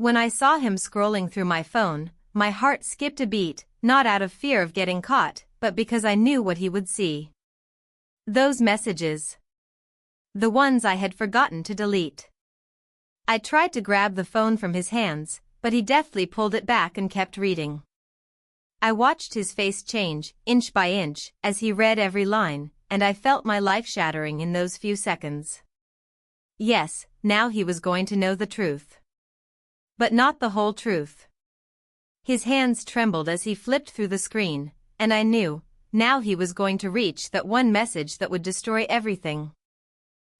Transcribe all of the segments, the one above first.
When I saw him scrolling through my phone, my heart skipped a beat, not out of fear of getting caught, but because I knew what he would see. Those messages. The ones I had forgotten to delete. I tried to grab the phone from his hands, but he deftly pulled it back and kept reading. I watched his face change, inch by inch, as he read every line, and I felt my life shattering in those few seconds. Yes, now he was going to know the truth. But not the whole truth. His hands trembled as he flipped through the screen, and I knew, now he was going to reach that one message that would destroy everything.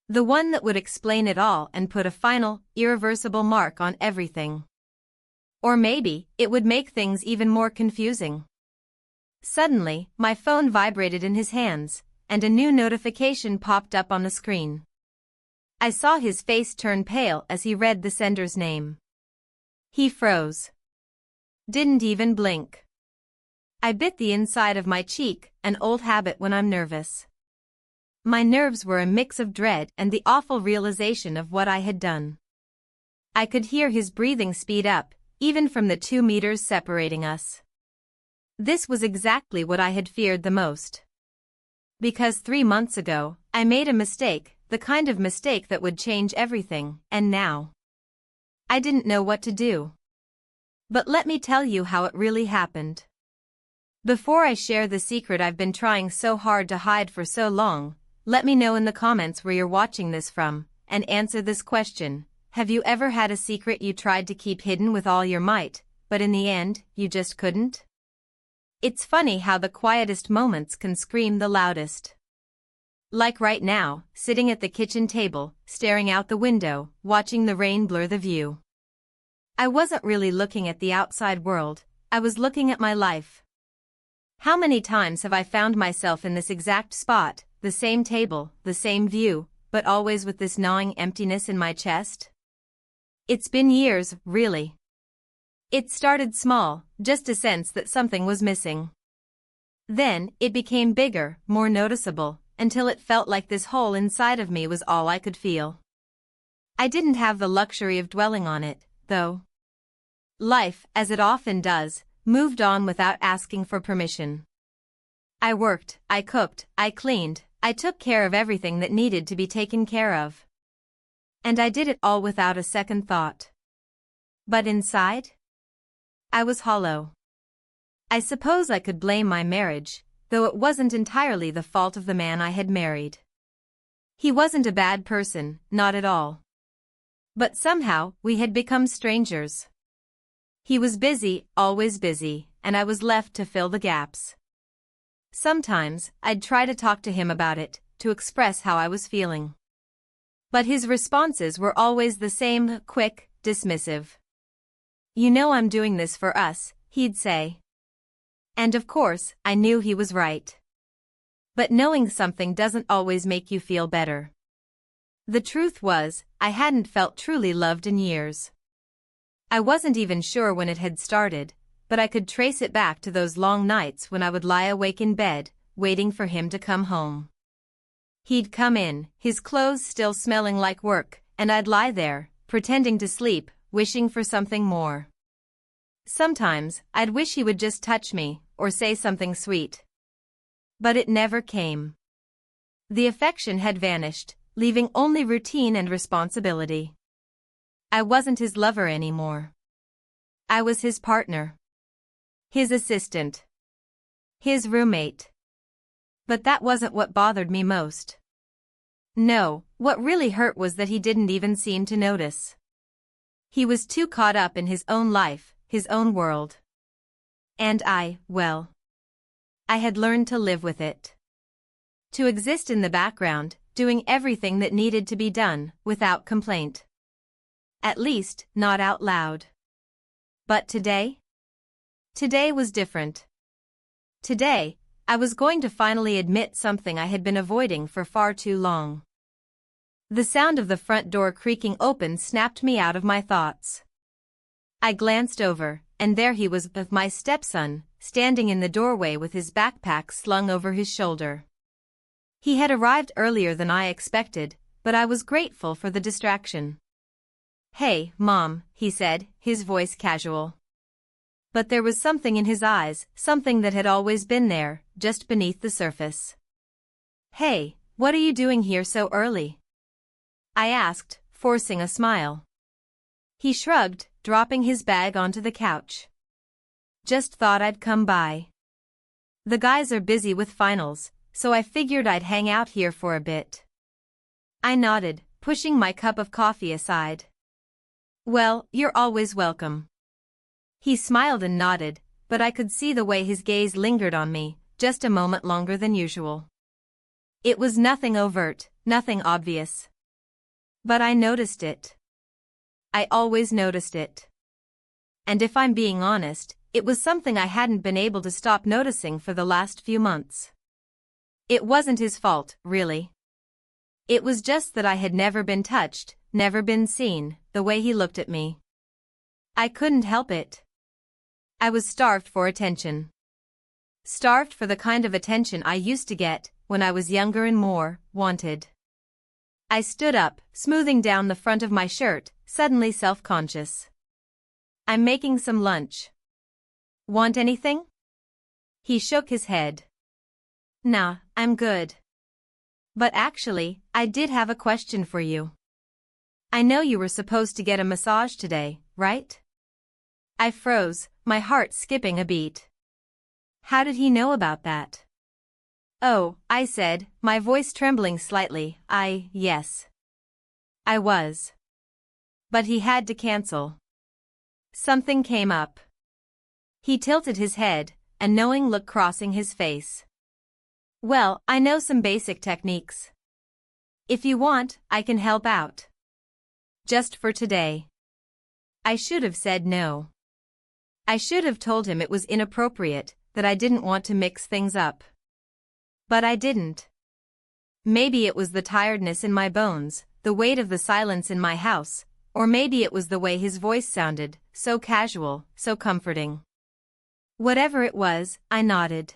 The one that would explain it all and put a final, irreversible mark on everything. Or maybe, it would make things even more confusing. Suddenly, my phone vibrated in his hands, and a new notification popped up on the screen. I saw his face turn pale as he read the sender's name. He froze. Didn't even blink. I bit the inside of my cheek, an old habit when I'm nervous. My nerves were a mix of dread and the awful realization of what I had done. I could hear his breathing speed up, even from the 2 meters separating us. This was exactly what I had feared the most. Because 3 months ago, I made a mistake, the kind of mistake that would change everything, and now I didn't know what to do. But let me tell you how it really happened. Before I share the secret I've been trying so hard to hide for so long, let me know in the comments where you're watching this from, and answer this question. Have you ever had a secret you tried to keep hidden with all your might, but in the end, you just couldn't? It's funny how the quietest moments can scream the loudest. Like right now, sitting at the kitchen table, staring out the window, watching the rain blur the view. I wasn't really looking at the outside world, I was looking at my life. How many times have I found myself in this exact spot, the same table, the same view, but always with this gnawing emptiness in my chest? It's been years, really. It started small, just a sense that something was missing. Then, it became bigger, more noticeable, until it felt like this hole inside of me was all I could feel. I didn't have the luxury of dwelling on it, though. Life, as it often does, moved on without asking for permission. I worked, I cooked, I cleaned, I took care of everything that needed to be taken care of. And I did it all without a second thought. But inside? I was hollow. I suppose I could blame my marriage, though it wasn't entirely the fault of the man I had married. He wasn't a bad person, not at all. But somehow, we had become strangers. He was busy, always busy, and I was left to fill the gaps. Sometimes, I'd try to talk to him about it, to express how I was feeling. But his responses were always the same, quick, dismissive. You know I'm doing this for us, he'd say. And of course, I knew he was right. But knowing something doesn't always make you feel better. The truth was, I hadn't felt truly loved in years. I wasn't even sure when it had started, but I could trace it back to those long nights when I would lie awake in bed, waiting for him to come home. He'd come in, his clothes still smelling like work, and I'd lie there, pretending to sleep, wishing for something more. Sometimes, I'd wish he would just touch me, or say something sweet. But it never came. The affection had vanished, leaving only routine and responsibility. I wasn't his lover anymore. I was his partner. His assistant. His roommate. But that wasn't what bothered me most. No, what really hurt was that he didn't even seem to notice. He was too caught up in his own life, his own world. And I had learned to live with it. To exist in the background, doing everything that needed to be done, without complaint. At least, not out loud. But today? Today was different. Today, I was going to finally admit something I had been avoiding for far too long. The sound of the front door creaking open snapped me out of my thoughts. I glanced over, and there he was with my stepson, standing in the doorway with his backpack slung over his shoulder. He had arrived earlier than I expected, but I was grateful for the distraction. "Hey, Mom," he said, his voice casual. But there was something in his eyes, something that had always been there, just beneath the surface. "Hey, what are you doing here so early?" I asked, forcing a smile. He shrugged, dropping his bag onto the couch. "Just thought I'd come by. The guys are busy with finals, so I figured I'd hang out here for a bit." I nodded, pushing my cup of coffee aside. "Well, you're always welcome." He smiled and nodded, but I could see the way his gaze lingered on me, just a moment longer than usual. It was nothing overt, nothing obvious. But I noticed it. I always noticed it. And if I'm being honest, it was something I hadn't been able to stop noticing for the last few months. It wasn't his fault, really. It was just that I had never been touched, never been seen, the way he looked at me. I couldn't help it. I was starved for attention. Starved for the kind of attention I used to get when I was younger and more wanted. I stood up, smoothing down the front of my shirt, suddenly self-conscious. "I'm making some lunch. Want anything?" He shook his head. "Nah, I'm good. But actually, I did have a question for you. I know you were supposed to get a massage today, right?" I froze, my heart skipping a beat. How did he know about that? "Oh," I said, my voice trembling slightly, yes. I was. But he had to cancel. Something came up. He tilted his head, a knowing look crossing his face. "Well, I know some basic techniques. If you want, I can help out. Just for today." I should have said no. I should have told him it was inappropriate, that I didn't want to mix things up. But I didn't. Maybe it was the tiredness in my bones, the weight of the silence in my house, or maybe it was the way his voice sounded, so casual, so comforting. Whatever it was, I nodded.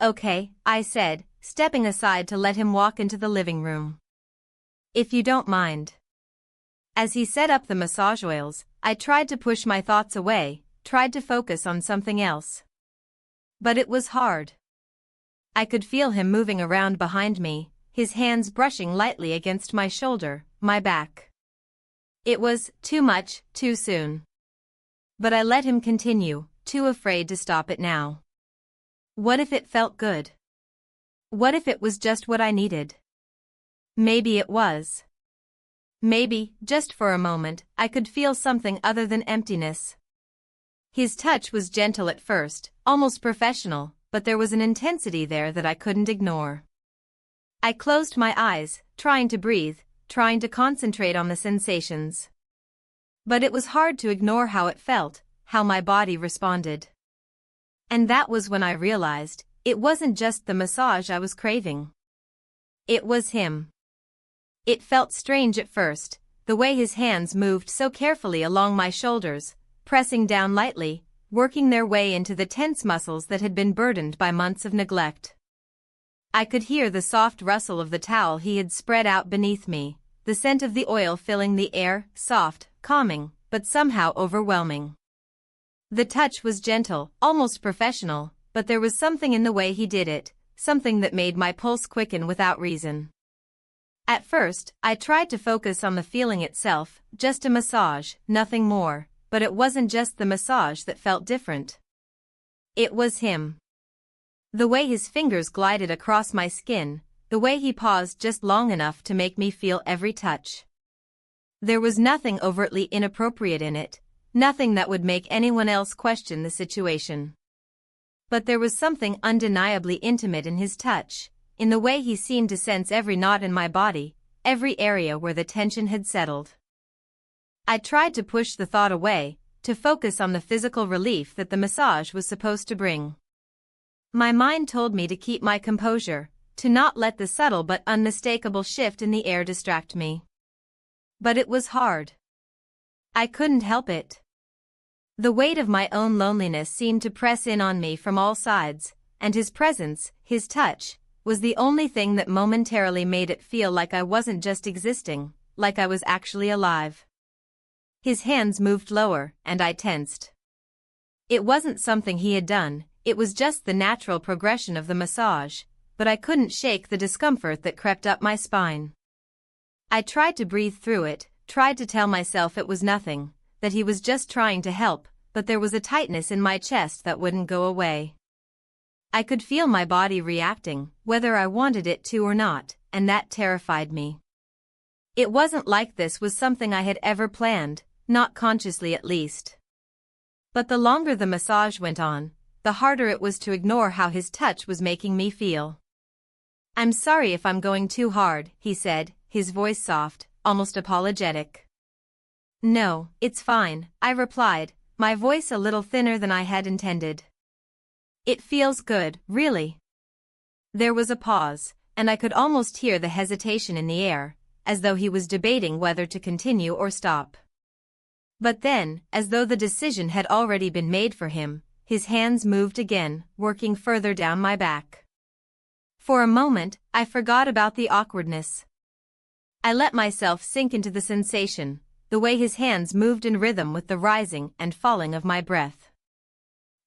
"Okay," I said, stepping aside to let him walk into the living room. "If you don't mind." As he set up the massage oils, I tried to push my thoughts away, tried to focus on something else. But it was hard. I could feel him moving around behind me, his hands brushing lightly against my shoulder, my back. It was too much, too soon. But I let him continue, too afraid to stop it now. What if it felt good? What if it was just what I needed? Maybe it was. Maybe, just for a moment, I could feel something other than emptiness. His touch was gentle at first, almost professional, but there was an intensity there that I couldn't ignore. I closed my eyes, trying to breathe, trying to concentrate on the sensations. But it was hard to ignore how it felt, how my body responded. And that was when I realized, it wasn't just the massage I was craving. It was him. It felt strange at first, the way his hands moved so carefully along my shoulders, pressing down lightly, working their way into the tense muscles that had been burdened by months of neglect. I could hear the soft rustle of the towel he had spread out beneath me, the scent of the oil filling the air, soft, calming, but somehow overwhelming. The touch was gentle, almost professional, but there was something in the way he did it, something that made my pulse quicken without reason. At first, I tried to focus on the feeling itself, just a massage, nothing more, but it wasn't just the massage that felt different. It was him. The way his fingers glided across my skin, the way he paused just long enough to make me feel every touch. There was nothing overtly inappropriate in it, nothing that would make anyone else question the situation. But there was something undeniably intimate in his touch, in the way he seemed to sense every knot in my body, every area where the tension had settled. I tried to push the thought away, to focus on the physical relief that the massage was supposed to bring. My mind told me to keep my composure, to not let the subtle but unmistakable shift in the air distract me. But it was hard. I couldn't help it. The weight of my own loneliness seemed to press in on me from all sides, and his presence, his touch, was the only thing that momentarily made it feel like I wasn't just existing, like I was actually alive. His hands moved lower, and I tensed. It wasn't something he had done, it was just the natural progression of the massage, but I couldn't shake the discomfort that crept up my spine. I tried to breathe through it, tried to tell myself it was nothing, that he was just trying to help, but there was a tightness in my chest that wouldn't go away. I could feel my body reacting, whether I wanted it to or not, and that terrified me. It wasn't like this was something I had ever planned, not consciously at least. But the longer the massage went on, the harder it was to ignore how his touch was making me feel. "I'm sorry if I'm going too hard," he said, his voice soft, almost apologetic. "No, it's fine," I replied, my voice a little thinner than I had intended. "It feels good, really." There was a pause, and I could almost hear the hesitation in the air, as though he was debating whether to continue or stop. But then, as though the decision had already been made for him, his hands moved again, working further down my back. For a moment, I forgot about the awkwardness. I let myself sink into the sensation, the way his hands moved in rhythm with the rising and falling of my breath.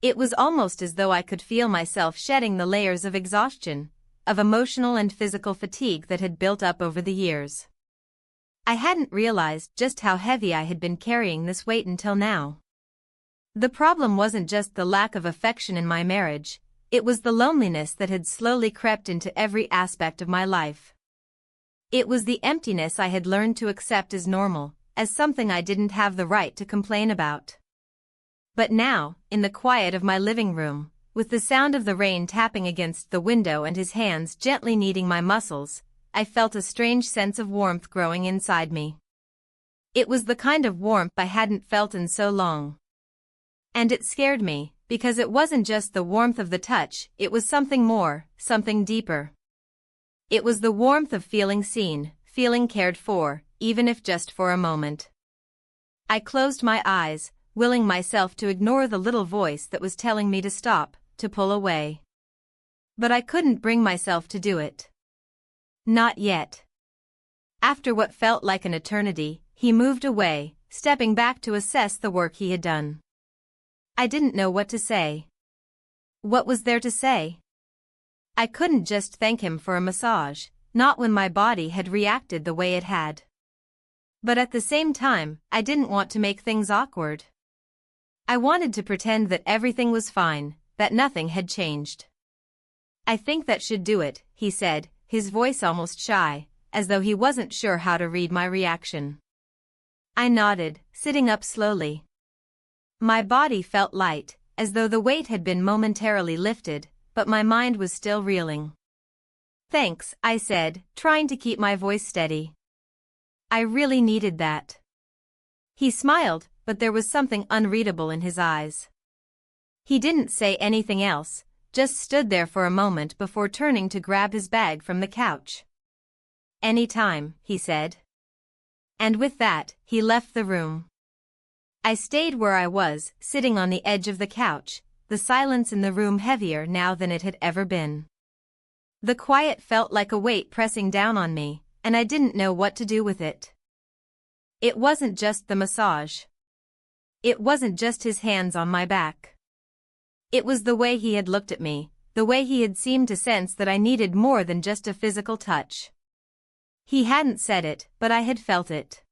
It was almost as though I could feel myself shedding the layers of exhaustion, of emotional and physical fatigue that had built up over the years. I hadn't realized just how heavy I had been carrying this weight until now. The problem wasn't just the lack of affection in my marriage, it was the loneliness that had slowly crept into every aspect of my life. It was the emptiness I had learned to accept as normal, as something I didn't have the right to complain about. But now, in the quiet of my living room, with the sound of the rain tapping against the window and his hands gently kneading my muscles, I felt a strange sense of warmth growing inside me. It was the kind of warmth I hadn't felt in so long. And it scared me, because it wasn't just the warmth of the touch, it was something more, something deeper. It was the warmth of feeling seen, feeling cared for, even if just for a moment. I closed my eyes, willing myself to ignore the little voice that was telling me to stop, to pull away. But I couldn't bring myself to do it. Not yet. After what felt like an eternity, he moved away, stepping back to assess the work he had done. I didn't know what to say. What was there to say? I couldn't just thank him for a massage, not when my body had reacted the way it had. But at the same time, I didn't want to make things awkward. I wanted to pretend that everything was fine, that nothing had changed. "I think that should do it," he said, his voice almost shy, as though he wasn't sure how to read my reaction. I nodded, sitting up slowly. My body felt light, as though the weight had been momentarily lifted, but my mind was still reeling. "Thanks," I said, trying to keep my voice steady. "I really needed that." He smiled, but there was something unreadable in his eyes. He didn't say anything else, just stood there for a moment before turning to grab his bag from the couch. "Anytime," he said. And with that, he left the room. I stayed where I was, sitting on the edge of the couch, the silence in the room heavier now than it had ever been. The quiet felt like a weight pressing down on me, and I didn't know what to do with it. It wasn't just the massage. It wasn't just his hands on my back. It was the way he had looked at me, the way he had seemed to sense that I needed more than just a physical touch. He hadn't said it, but I had felt it.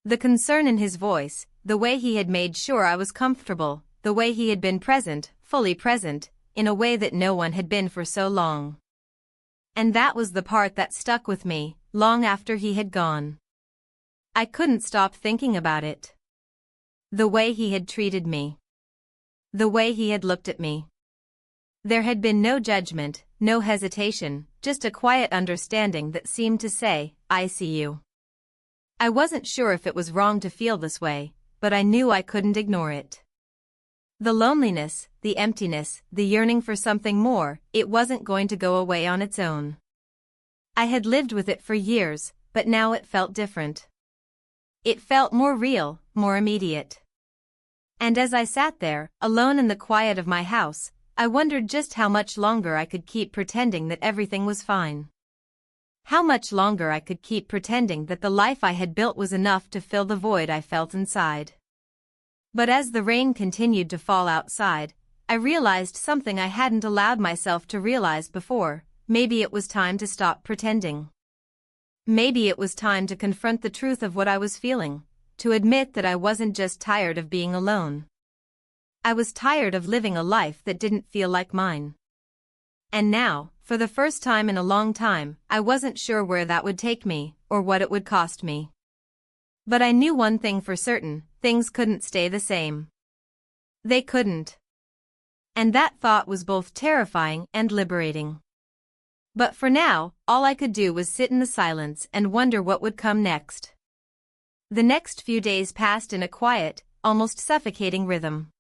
The concern in his voice, the way he had made sure I was comfortable, the way he had been present, fully present, in a way that no one had been for so long. And that was the part that stuck with me, long after he had gone. I couldn't stop thinking about it. The way he had treated me. The way he had looked at me. There had been no judgment, no hesitation, just a quiet understanding that seemed to say, "I see you." I wasn't sure if it was wrong to feel this way, but I knew I couldn't ignore it. The loneliness, the emptiness, the yearning for something more, it wasn't going to go away on its own. I had lived with it for years, but now it felt different. It felt more real, more immediate. And as I sat there, alone in the quiet of my house, I wondered just how much longer I could keep pretending that everything was fine. How much longer I could keep pretending that the life I had built was enough to fill the void I felt inside. But as the rain continued to fall outside, I realized something I hadn't allowed myself to realize before. Maybe it was time to stop pretending. Maybe it was time to confront the truth of what I was feeling, to admit that I wasn't just tired of being alone. I was tired of living a life that didn't feel like mine. And now, for the first time in a long time, I wasn't sure where that would take me, or what it would cost me. But I knew one thing for certain: things couldn't stay the same. They couldn't. And that thought was both terrifying and liberating. But for now, all I could do was sit in the silence and wonder what would come next. The next few days passed in a quiet, almost suffocating rhythm.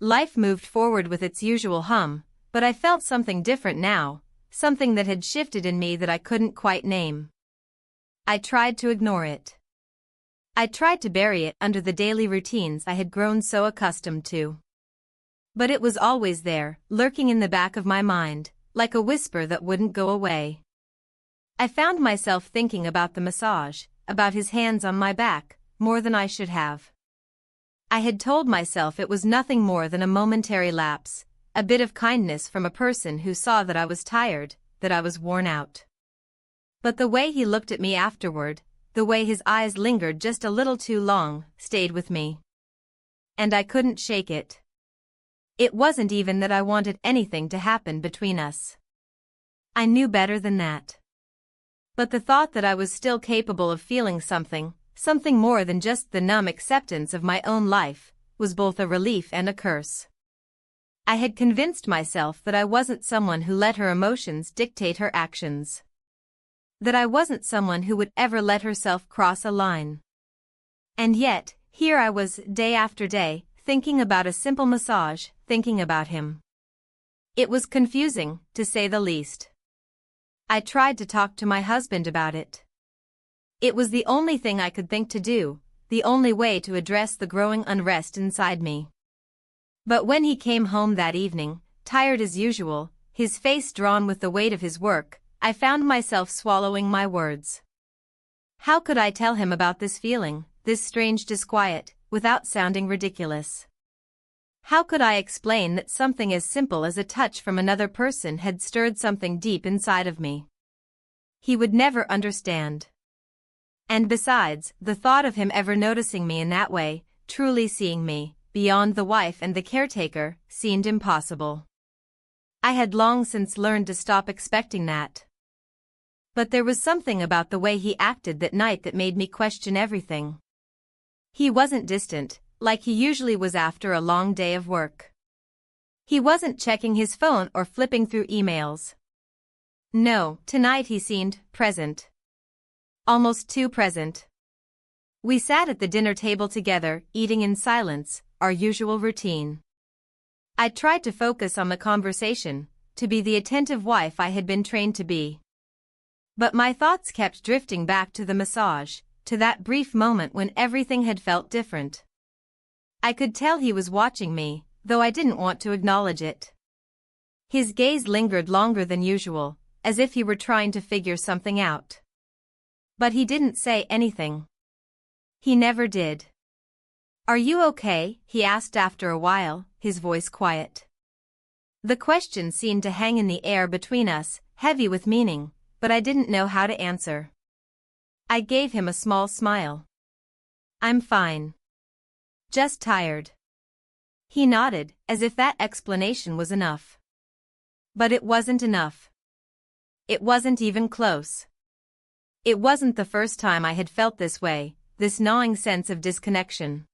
Life moved forward with its usual hum, but I felt something different now, something that had shifted in me that I couldn't quite name. I tried to ignore it. I tried to bury it under the daily routines I had grown so accustomed to. But it was always there, lurking in the back of my mind, like a whisper that wouldn't go away. I found myself thinking about the massage, about his hands on my back, more than I should have. I had told myself it was nothing more than a momentary lapse, a bit of kindness from a person who saw that I was tired, that I was worn out. But the way he looked at me afterward, the way his eyes lingered just a little too long, stayed with me. And I couldn't shake it. It wasn't even that I wanted anything to happen between us. I knew better than that. But the thought that I was still capable of feeling something more than just the numb acceptance of my own life, was both a relief and a curse. I had convinced myself that I wasn't someone who let her emotions dictate her actions. That I wasn't someone who would ever let herself cross a line. And yet, here I was, day after day, thinking about a simple massage, thinking about him. It was confusing, to say the least. I tried to talk to my husband about it. It was the only thing I could think to do, the only way to address the growing unrest inside me. But when he came home that evening, tired as usual, his face drawn with the weight of his work, I found myself swallowing my words. How could I tell him about this feeling, this strange disquiet, without sounding ridiculous? How could I explain that something as simple as a touch from another person had stirred something deep inside of me? He would never understand. And besides, the thought of him ever noticing me in that way, truly seeing me, beyond the wife and the caretaker, seemed impossible. I had long since learned to stop expecting that. But there was something about the way he acted that night that made me question everything. He wasn't distant, like he usually was after a long day of work. He wasn't checking his phone or flipping through emails. No, tonight he seemed present. Almost too present. We sat at the dinner table together, eating in silence, our usual routine. I tried to focus on the conversation, to be the attentive wife I had been trained to be. But my thoughts kept drifting back to the massage, to that brief moment when everything had felt different. I could tell he was watching me, though I didn't want to acknowledge it. His gaze lingered longer than usual, as if he were trying to figure something out. But he didn't say anything. He never did. "Are you okay?" he asked after a while, his voice quiet. The question seemed to hang in the air between us, heavy with meaning, but I didn't know how to answer. I gave him a small smile. "I'm fine. Just tired." He nodded, as if that explanation was enough. But it wasn't enough. It wasn't even close. It wasn't the first time I had felt this way, this gnawing sense of disconnection.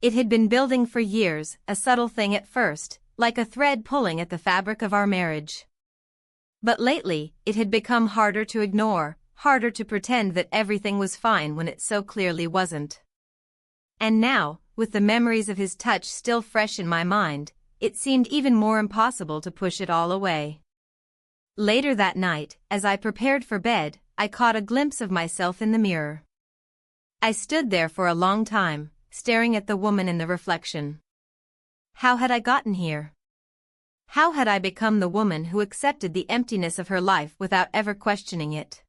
It had been building for years, a subtle thing at first, like a thread pulling at the fabric of our marriage. But lately, it had become harder to ignore, harder to pretend that everything was fine when it so clearly wasn't. And now, with the memories of his touch still fresh in my mind, it seemed even more impossible to push it all away. Later that night, as I prepared for bed, I caught a glimpse of myself in the mirror. I stood there for a long time, staring at the woman in the reflection. How had I gotten here? How had I become the woman who accepted the emptiness of her life without ever questioning it?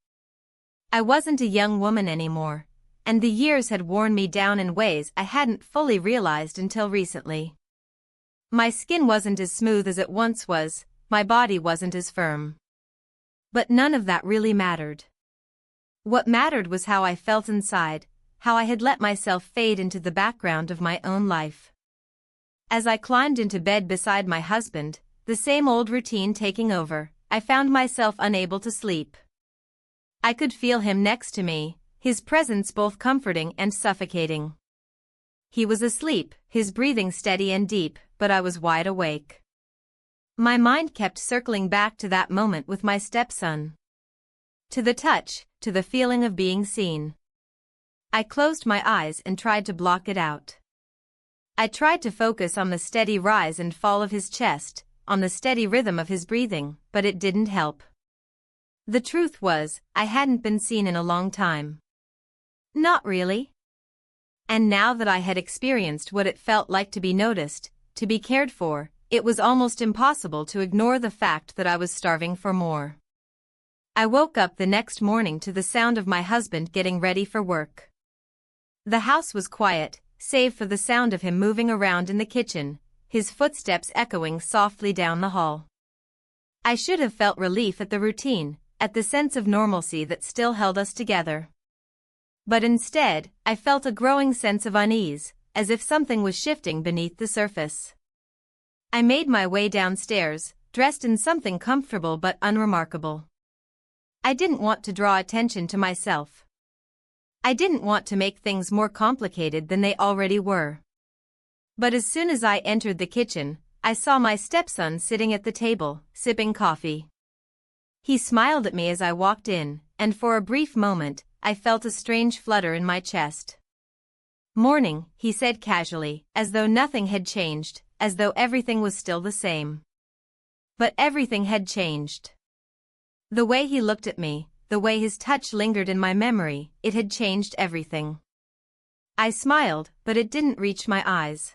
I wasn't a young woman anymore, and the years had worn me down in ways I hadn't fully realized until recently. My skin wasn't as smooth as it once was, my body wasn't as firm. But none of that really mattered. What mattered was how I felt inside, how I had let myself fade into the background of my own life. As I climbed into bed beside my husband, the same old routine taking over, I found myself unable to sleep. I could feel him next to me, his presence both comforting and suffocating. He was asleep, his breathing steady and deep, but I was wide awake. My mind kept circling back to that moment with my stepson. To the touch, to the feeling of being seen. I closed my eyes and tried to block it out. I tried to focus on the steady rise and fall of his chest, on the steady rhythm of his breathing, but it didn't help. The truth was, I hadn't been seen in a long time. Not really. And now that I had experienced what it felt like to be noticed, to be cared for, it was almost impossible to ignore the fact that I was starving for more. I woke up the next morning to the sound of my husband getting ready for work. The house was quiet, save for the sound of him moving around in the kitchen, his footsteps echoing softly down the hall. I should have felt relief at the routine, at the sense of normalcy that still held us together. But instead, I felt a growing sense of unease, as if something was shifting beneath the surface. I made my way downstairs, dressed in something comfortable but unremarkable. I didn't want to draw attention to myself. I didn't want to make things more complicated than they already were. But as soon as I entered the kitchen, I saw my stepson sitting at the table, sipping coffee. He smiled at me as I walked in, and for a brief moment, I felt a strange flutter in my chest. "Morning," he said casually, as though nothing had changed, as though everything was still the same. But everything had changed. The way he looked at me, the way his touch lingered in my memory, it had changed everything. I smiled, but it didn't reach my eyes.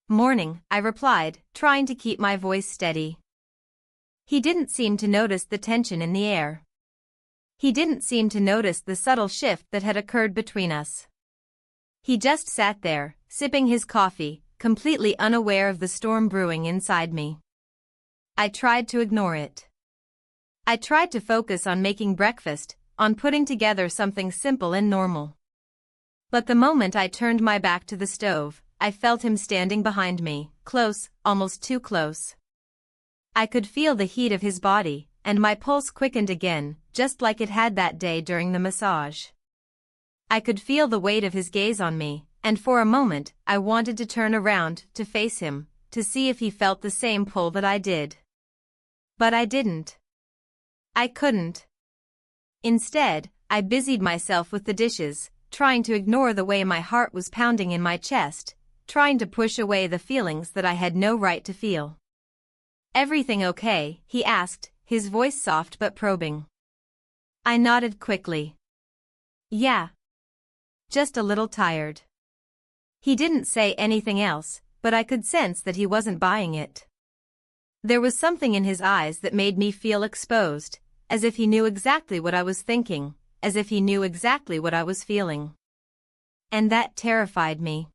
"Morning," I replied, trying to keep my voice steady. He didn't seem to notice the tension in the air. He didn't seem to notice the subtle shift that had occurred between us. He just sat there, sipping his coffee, completely unaware of the storm brewing inside me. I tried to ignore it. I tried to focus on making breakfast, on putting together something simple and normal. But the moment I turned my back to the stove, I felt him standing behind me, close, almost too close. I could feel the heat of his body, and my pulse quickened again, just like it had that day during the massage. I could feel the weight of his gaze on me, and for a moment, I wanted to turn around, to face him, to see if he felt the same pull that I did. But I didn't. I couldn't. Instead, I busied myself with the dishes, trying to ignore the way my heart was pounding in my chest, trying to push away the feelings that I had no right to feel. "Everything okay?" he asked, his voice soft but probing. I nodded quickly. "Yeah. Just a little tired." He didn't say anything else, but I could sense that he wasn't buying it. There was something in his eyes that made me feel exposed, as if he knew exactly what I was thinking, as if he knew exactly what I was feeling. And that terrified me.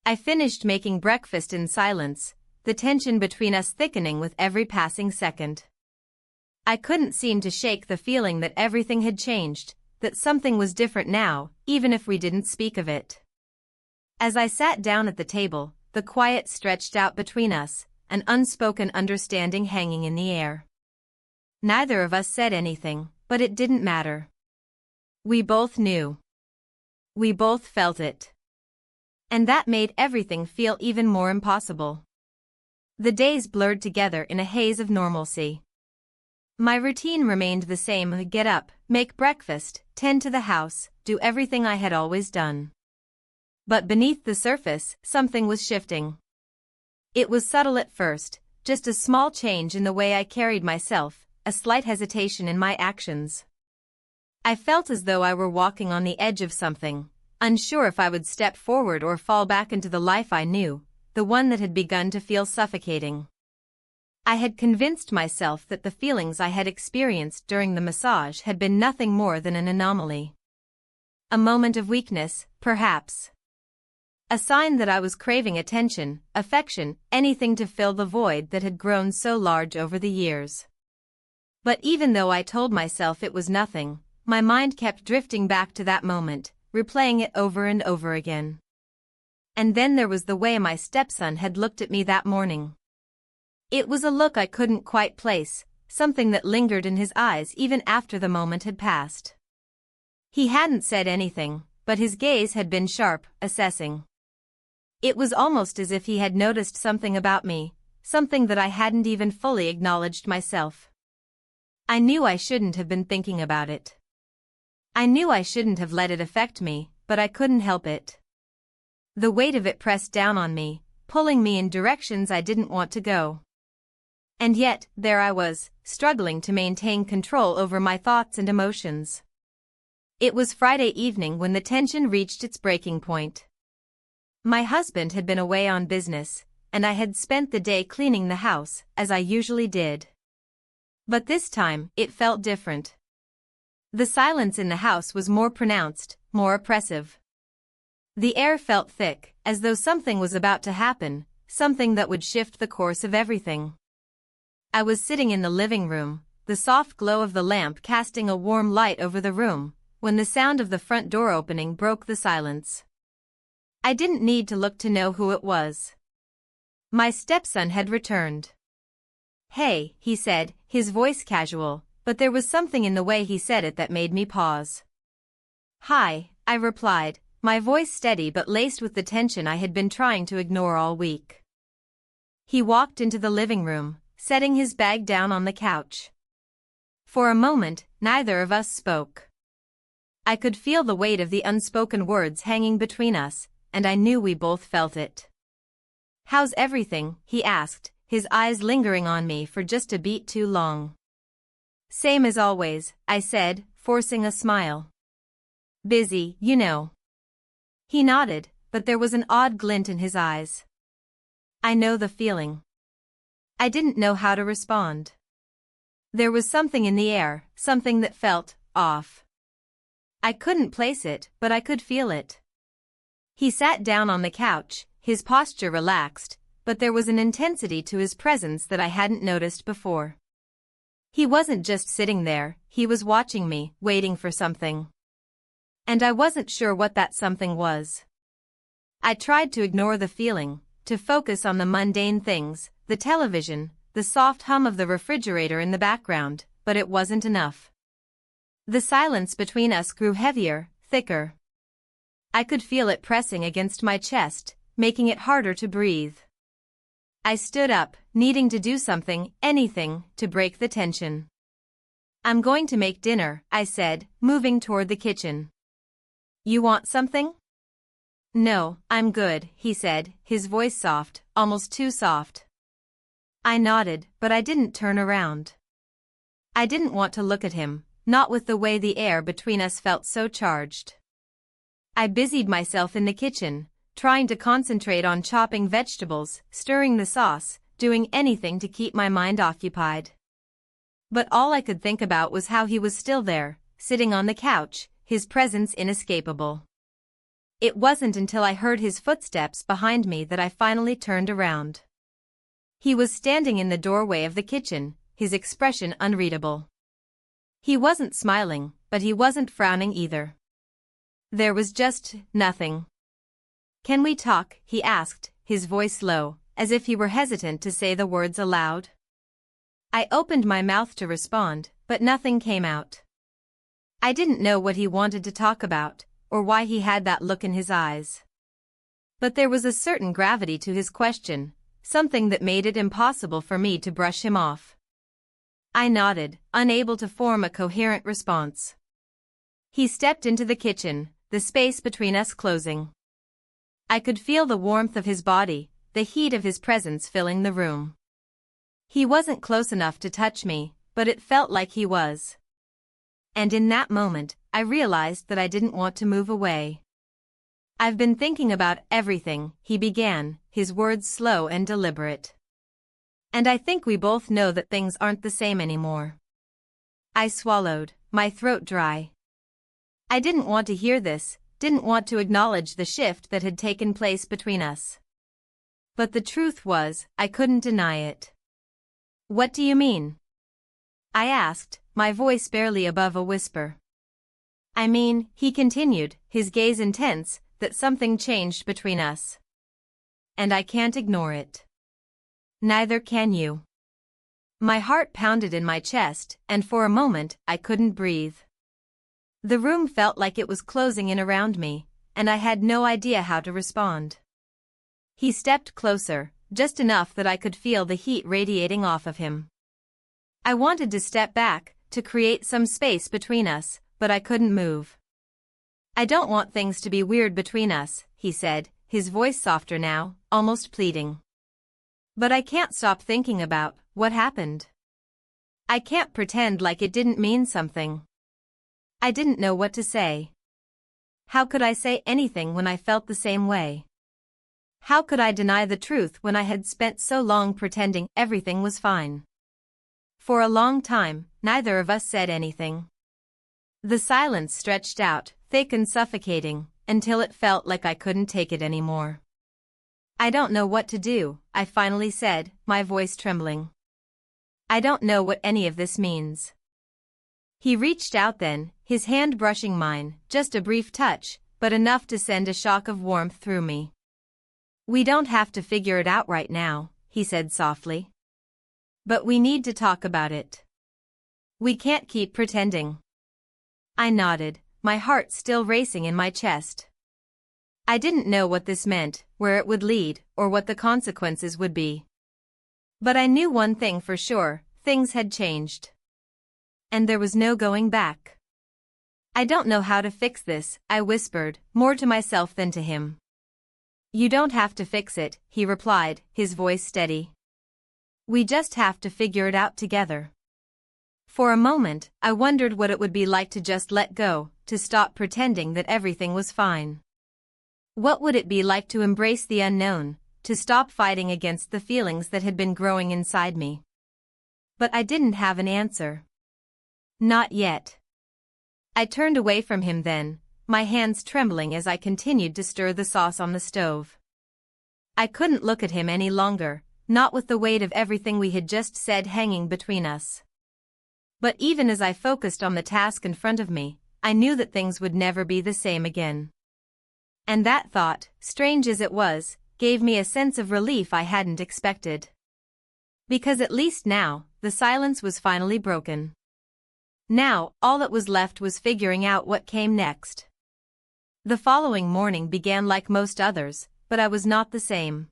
I finished making breakfast in silence, the tension between us thickening with every passing second. I couldn't seem to shake the feeling that everything had changed, that something was different now, even if we didn't speak of it. As I sat down at the table, the quiet stretched out between us, an unspoken understanding hanging in the air. Neither of us said anything, but it didn't matter. We both knew. We both felt it. And that made everything feel even more impossible. The days blurred together in a haze of normalcy. My routine remained the same: get up, make breakfast, tend to the house, do everything I had always done. But beneath the surface, something was shifting. It was subtle at first, just a small change in the way I carried myself, a slight hesitation in my actions. I felt as though I were walking on the edge of something, unsure if I would step forward or fall back into the life I knew, the one that had begun to feel suffocating. I had convinced myself that the feelings I had experienced during the massage had been nothing more than an anomaly. A moment of weakness, perhaps. A sign that I was craving attention, affection, anything to fill the void that had grown so large over the years. But even though I told myself it was nothing, my mind kept drifting back to that moment, replaying it over and over again. And then there was the way my stepson had looked at me that morning. It was a look I couldn't quite place, something that lingered in his eyes even after the moment had passed. He hadn't said anything, but his gaze had been sharp, assessing. It was almost as if he had noticed something about me, something that I hadn't even fully acknowledged myself. I knew I shouldn't have been thinking about it. I knew I shouldn't have let it affect me, but I couldn't help it. The weight of it pressed down on me, pulling me in directions I didn't want to go. And yet, there I was, struggling to maintain control over my thoughts and emotions. It was Friday evening when the tension reached its breaking point. My husband had been away on business, and I had spent the day cleaning the house, as I usually did. But this time, it felt different. The silence in the house was more pronounced, more oppressive. The air felt thick, as though something was about to happen, something that would shift the course of everything. I was sitting in the living room, the soft glow of the lamp casting a warm light over the room, when the sound of the front door opening broke the silence. I didn't need to look to know who it was. My stepson had returned. "Hey," he said, his voice casual, but there was something in the way he said it that made me pause. "Hi," I replied, my voice steady but laced with the tension I had been trying to ignore all week. He walked into the living room, setting his bag down on the couch. For a moment, neither of us spoke. I could feel the weight of the unspoken words hanging between us, and I knew we both felt it. "How's everything?" he asked, his eyes lingering on me for just a beat too long. "Same as always," I said, forcing a smile. "Busy, you know." He nodded, but there was an odd glint in his eyes. I know the feeling. I didn't know how to respond. There was something in the air, something that felt off. I couldn't place it, but I could feel it. He sat down on the couch, his posture relaxed, but there was an intensity to his presence that I hadn't noticed before. He wasn't just sitting there, he was watching me, waiting for something. And I wasn't sure what that something was. I tried to ignore the feeling, to focus on the mundane things, the television, the soft hum of the refrigerator in the background, but it wasn't enough. The silence between us grew heavier, thicker. I could feel it pressing against my chest, making it harder to breathe. I stood up, needing to do something, anything, to break the tension. "I'm going to make dinner," I said, moving toward the kitchen. "You want something?" "No, I'm good," he said, his voice soft, almost too soft. I nodded, but I didn't turn around. I didn't want to look at him, not with the way the air between us felt so charged. I busied myself in the kitchen, trying to concentrate on chopping vegetables, stirring the sauce, doing anything to keep my mind occupied. But all I could think about was how he was still there, sitting on the couch, his presence inescapable. It wasn't until I heard his footsteps behind me that I finally turned around. He was standing in the doorway of the kitchen, his expression unreadable. He wasn't smiling, but he wasn't frowning either. There was just nothing. "Can we talk?" he asked, his voice low, as if he were hesitant to say the words aloud. I opened my mouth to respond, but nothing came out. I didn't know what he wanted to talk about, or why he had that look in his eyes. But there was a certain gravity to his question, something that made it impossible for me to brush him off. I nodded, unable to form a coherent response. He stepped into the kitchen, the space between us closing. I could feel the warmth of his body, the heat of his presence filling the room. He wasn't close enough to touch me, but it felt like he was. And in that moment, I realized that I didn't want to move away. "I've been thinking about everything," he began, his words slow and deliberate. And I think we both know that things aren't the same anymore. I swallowed, my throat dry. I didn't want to hear this, didn't want to acknowledge the shift that had taken place between us. But the truth was, I couldn't deny it. What do you mean? I asked, my voice barely above a whisper. I mean, he continued, his gaze intense, that something changed between us. And I can't ignore it. Neither can you. My heart pounded in my chest, and for a moment, I couldn't breathe. The room felt like it was closing in around me, and I had no idea how to respond. He stepped closer, just enough that I could feel the heat radiating off of him. I wanted to step back, to create some space between us, but I couldn't move. I don't want things to be weird between us, he said, his voice softer now, almost pleading. But I can't stop thinking about what happened. I can't pretend like it didn't mean something. I didn't know what to say. How could I say anything when I felt the same way? How could I deny the truth when I had spent so long pretending everything was fine? For a long time, neither of us said anything. The silence stretched out, thick and suffocating, until it felt like I couldn't take it anymore. I don't know what to do, I finally said, my voice trembling. I don't know what any of this means. He reached out then, his hand brushing mine, just a brief touch, but enough to send a shock of warmth through me. We don't have to figure it out right now, he said softly. But we need to talk about it. We can't keep pretending. I nodded, my heart still racing in my chest. I didn't know what this meant, where it would lead, or what the consequences would be. But I knew one thing for sure, things had changed. And there was no going back. I don't know how to fix this, I whispered, more to myself than to him. You don't have to fix it, he replied, his voice steady. We just have to figure it out together. For a moment, I wondered what it would be like to just let go, to stop pretending that everything was fine. What would it be like to embrace the unknown, to stop fighting against the feelings that had been growing inside me? But I didn't have an answer. Not yet. I turned away from him then, my hands trembling as I continued to stir the sauce on the stove. I couldn't look at him any longer, not with the weight of everything we had just said hanging between us. But even as I focused on the task in front of me, I knew that things would never be the same again. And that thought, strange as it was, gave me a sense of relief I hadn't expected. Because at least now, the silence was finally broken. Now, all that was left was figuring out what came next. The following morning began like most others, but I was not the same.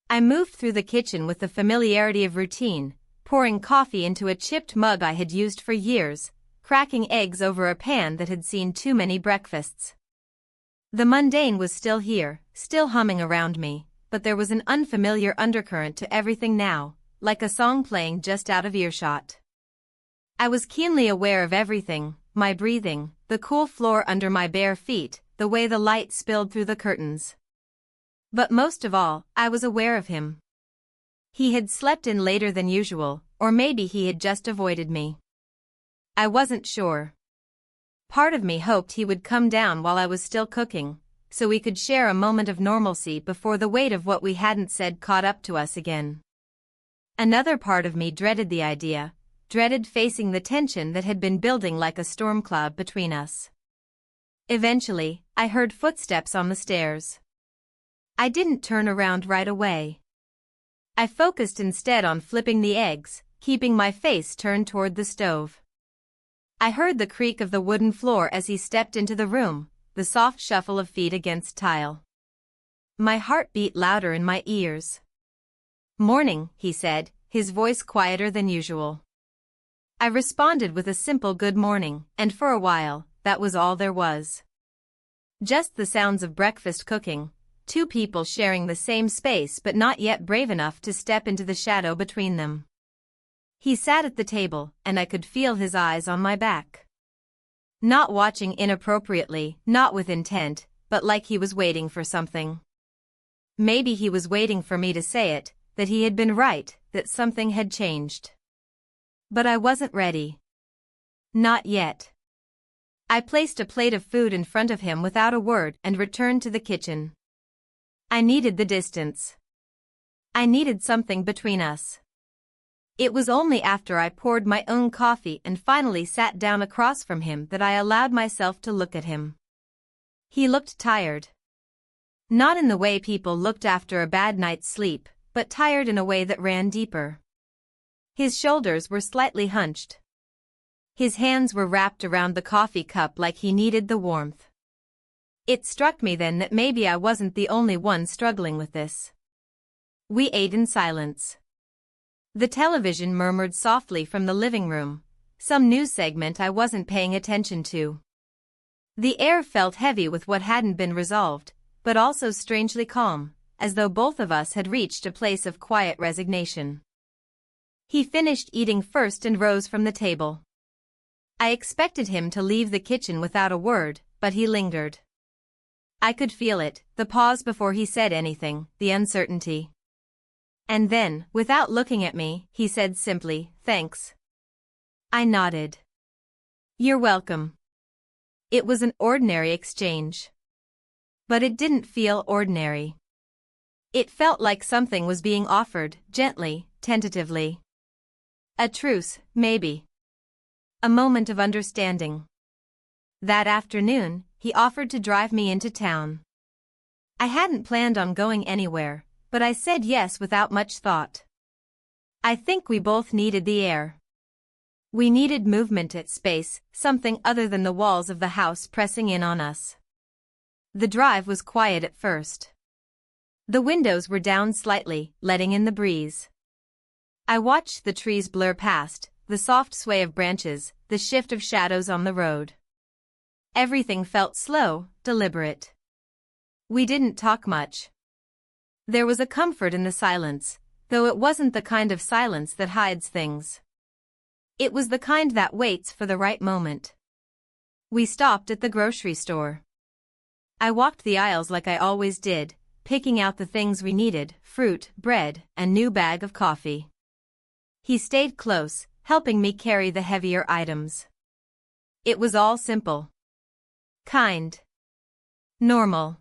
I moved through the kitchen with the familiarity of routine, pouring coffee into a chipped mug I had used for years, cracking eggs over a pan that had seen too many breakfasts. The mundane was still here, still humming around me, but there was an unfamiliar undercurrent to everything now, like a song playing just out of earshot. I was keenly aware of everything, my breathing, the cool floor under my bare feet, the way the light spilled through the curtains. But most of all, I was aware of him. He had slept in later than usual, or maybe he had just avoided me. I wasn't sure. Part of me hoped he would come down while I was still cooking, so we could share a moment of normalcy before the weight of what we hadn't said caught up to us again. Another part of me dreaded the idea, dreaded facing the tension that had been building like a storm cloud between us. Eventually, I heard footsteps on the stairs. I didn't turn around right away. I focused instead on flipping the eggs, keeping my face turned toward the stove. I heard the creak of the wooden floor as he stepped into the room, the soft shuffle of feet against tile. My heart beat louder in my ears. "Morning," he said, his voice quieter than usual. I responded with a simple good morning, and for a while, that was all there was. Just the sounds of breakfast cooking, two people sharing the same space but not yet brave enough to step into the shadow between them. He sat at the table, and I could feel his eyes on my back. Not watching inappropriately, not with intent, but like he was waiting for something. Maybe he was waiting for me to say it, that he had been right, that something had changed. But I wasn't ready. Not yet. I placed a plate of food in front of him without a word and returned to the kitchen. I needed the distance. I needed something between us. It was only after I poured my own coffee and finally sat down across from him that I allowed myself to look at him. He looked tired. Not in the way people looked after a bad night's sleep, but tired in a way that ran deeper. His shoulders were slightly hunched. His hands were wrapped around the coffee cup like he needed the warmth. It struck me then that maybe I wasn't the only one struggling with this. We ate in silence. The television murmured softly from the living room, some news segment I wasn't paying attention to. The air felt heavy with what hadn't been resolved, but also strangely calm, as though both of us had reached a place of quiet resignation. He finished eating first and rose from the table. I expected him to leave the kitchen without a word, but he lingered. I could feel it, the pause before he said anything, the uncertainty. And then, without looking at me, he said simply, "Thanks." I nodded. "You're welcome." It was an ordinary exchange. But it didn't feel ordinary. It felt like something was being offered, gently, tentatively. A truce, maybe. A moment of understanding. That afternoon, he offered to drive me into town. I hadn't planned on going anywhere, but I said yes without much thought. I think we both needed the air. We needed movement at space, something other than the walls of the house pressing in on us. The drive was quiet at first. The windows were down slightly, letting in the breeze. I watched the trees blur past, the soft sway of branches, the shift of shadows on the road. Everything felt slow, deliberate. We didn't talk much. There was a comfort in the silence, though it wasn't the kind of silence that hides things. It was the kind that waits for the right moment. We stopped at the grocery store. I walked the aisles like I always did, picking out the things we needed, fruit, bread, and new bag of coffee. He stayed close, helping me carry the heavier items. It was all simple. Kind. Normal.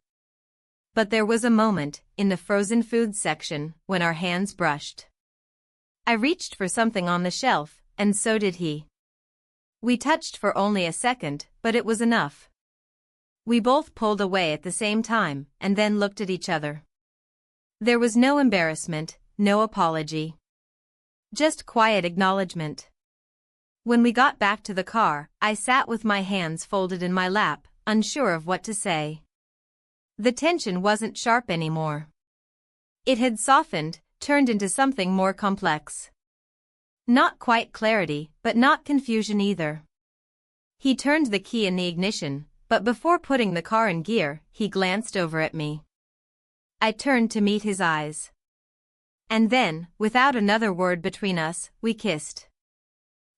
But there was a moment, in the frozen foods section, when our hands brushed. I reached for something on the shelf, and so did he. We touched for only a second, but it was enough. We both pulled away at the same time, and then looked at each other. There was no embarrassment, no apology. Just quiet acknowledgement. When we got back to the car, I sat with my hands folded in my lap, unsure of what to say. The tension wasn't sharp anymore. It had softened, turned into something more complex. Not quite clarity, but not confusion either. He turned the key in the ignition, but before putting the car in gear, he glanced over at me. I turned to meet his eyes. And then, without another word between us, we kissed.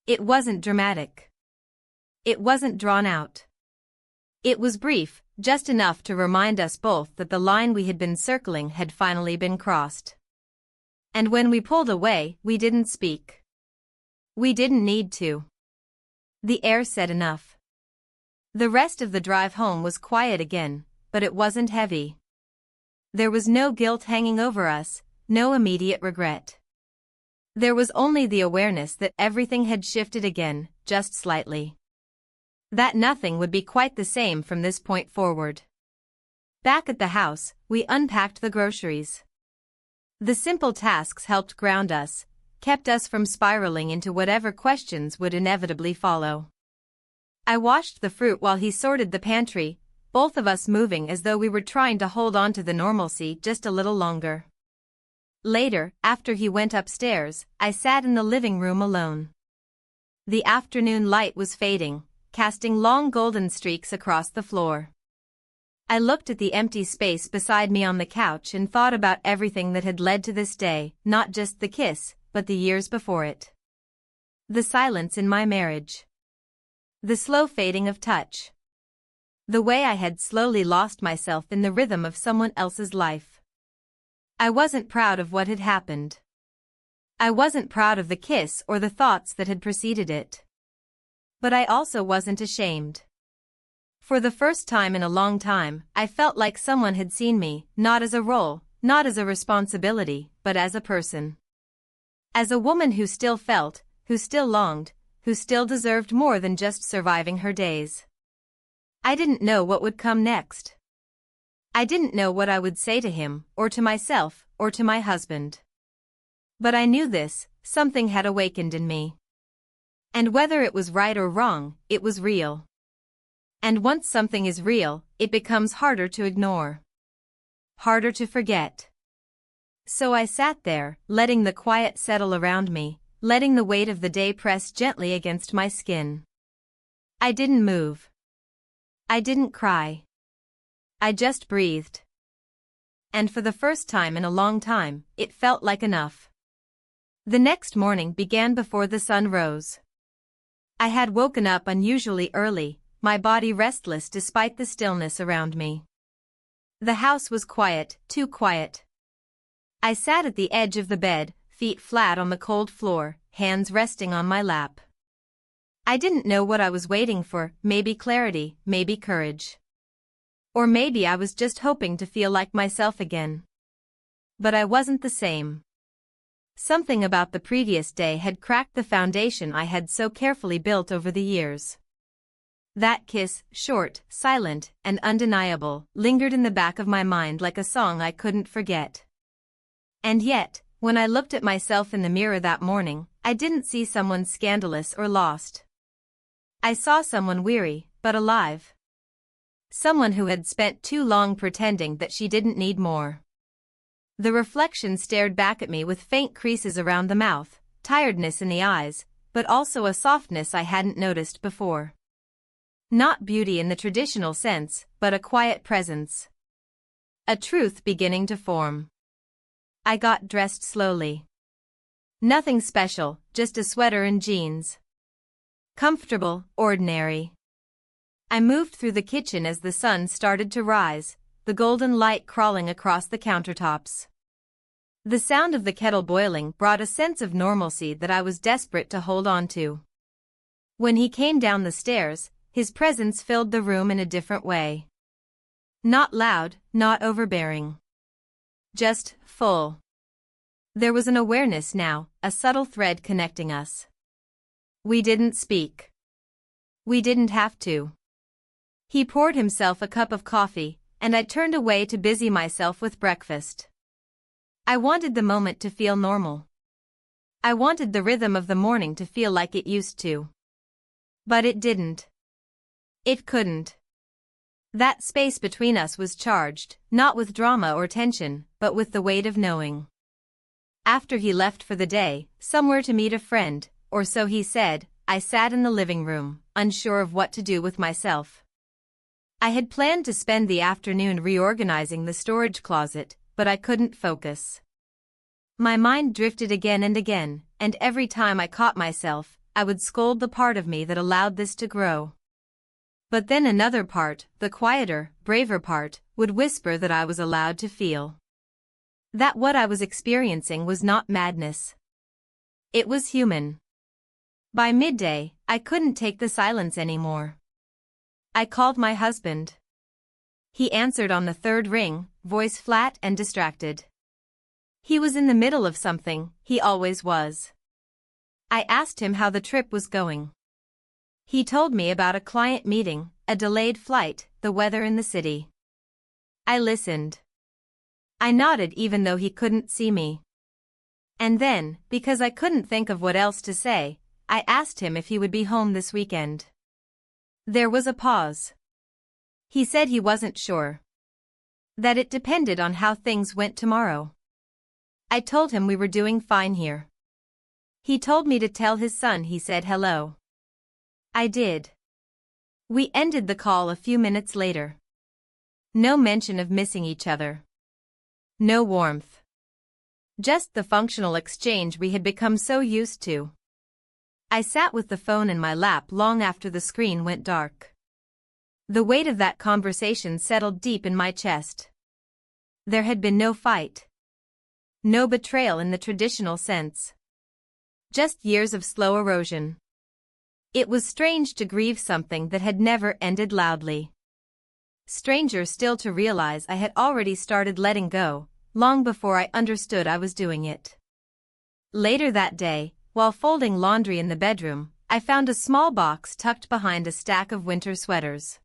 It wasn't dramatic. It wasn't drawn out. It was brief, just enough to remind us both that the line we had been circling had finally been crossed. And when we pulled away, we didn't speak. We didn't need to. The air said enough. The rest of the drive home was quiet again, but it wasn't heavy. There was no guilt hanging over us, no immediate regret. There was only the awareness that everything had shifted again, just slightly. That nothing would be quite the same from this point forward. Back at the house, we unpacked the groceries. The simple tasks helped ground us, kept us from spiraling into whatever questions would inevitably follow. I washed the fruit while he sorted the pantry, both of us moving as though we were trying to hold on to the normalcy just a little longer. Later, after he went upstairs, I sat in the living room alone. The afternoon light was fading, casting long golden streaks across the floor. I looked at the empty space beside me on the couch and thought about everything that had led to this day, not just the kiss, but the years before it. The silence in my marriage. The slow fading of touch. The way I had slowly lost myself in the rhythm of someone else's life. I wasn't proud of what had happened. I wasn't proud of the kiss or the thoughts that had preceded it. But I also wasn't ashamed. For the first time in a long time, I felt like someone had seen me, not as a role, not as a responsibility, but as a person. As a woman who still felt, who still longed, who still deserved more than just surviving her days. I didn't know what would come next. I didn't know what I would say to him, or to myself, or to my husband. But I knew this, something had awakened in me. And whether it was right or wrong, it was real. And once something is real, it becomes harder to ignore. Harder to forget. So I sat there, letting the quiet settle around me, letting the weight of the day press gently against my skin. I didn't move. I didn't cry. I just breathed. And for the first time in a long time, it felt like enough. The next morning began before the sun rose. I had woken up unusually early, my body restless despite the stillness around me. The house was quiet, too quiet. I sat at the edge of the bed, feet flat on the cold floor, hands resting on my lap. I didn't know what I was waiting for, maybe clarity, maybe courage. Or maybe I was just hoping to feel like myself again. But I wasn't the same. Something about the previous day had cracked the foundation I had so carefully built over the years. That kiss, short, silent, and undeniable, lingered in the back of my mind like a song I couldn't forget. And yet, when I looked at myself in the mirror that morning, I didn't see someone scandalous or lost. I saw someone weary, but alive. Someone who had spent too long pretending that she didn't need more. The reflection stared back at me with faint creases around the mouth, tiredness in the eyes, but also a softness I hadn't noticed before. Not beauty in the traditional sense, but a quiet presence. A truth beginning to form. I got dressed slowly. Nothing special, just a sweater and jeans. Comfortable, ordinary. I moved through the kitchen as the sun started to rise, the golden light crawling across the countertops. The sound of the kettle boiling brought a sense of normalcy that I was desperate to hold on to. When he came down the stairs, his presence filled the room in a different way. Not loud, not overbearing. Just full. There was an awareness now, a subtle thread connecting us. We didn't speak. We didn't have to. He poured himself a cup of coffee, and I turned away to busy myself with breakfast. I wanted the moment to feel normal. I wanted the rhythm of the morning to feel like it used to. But it didn't. It couldn't. That space between us was charged, not with drama or tension, but with the weight of knowing. After he left for the day, somewhere to meet a friend, or so he said, I sat in the living room, unsure of what to do with myself. I had planned to spend the afternoon reorganizing the storage closet, but I couldn't focus. My mind drifted again, and every time I caught myself, I would scold the part of me that allowed this to grow. But then another part, the quieter, braver part, would whisper that I was allowed to feel. That what I was experiencing was not madness. It was human. By midday, I couldn't take the silence anymore. I called my husband. He answered on the third ring, voice flat and distracted. He was in the middle of something, he always was. I asked him how the trip was going. He told me about a client meeting, a delayed flight, the weather in the city. I listened. I nodded even though he couldn't see me. And then, because I couldn't think of what else to say, I asked him if he would be home this weekend. There was a pause. He said he wasn't sure. That it depended on how things went tomorrow. I told him we were doing fine here. He told me to tell his son he said hello. I did. We ended the call a few minutes later. No mention of missing each other. No warmth. Just the functional exchange we had become so used to. I sat with the phone in my lap long after the screen went dark. The weight of that conversation settled deep in my chest. There had been no fight. No betrayal in the traditional sense. Just years of slow erosion. It was strange to grieve something that had never ended loudly. Stranger still to realize I had already started letting go, long before I understood I was doing it. Later that day, while folding laundry in the bedroom, I found a small box tucked behind a stack of winter sweaters.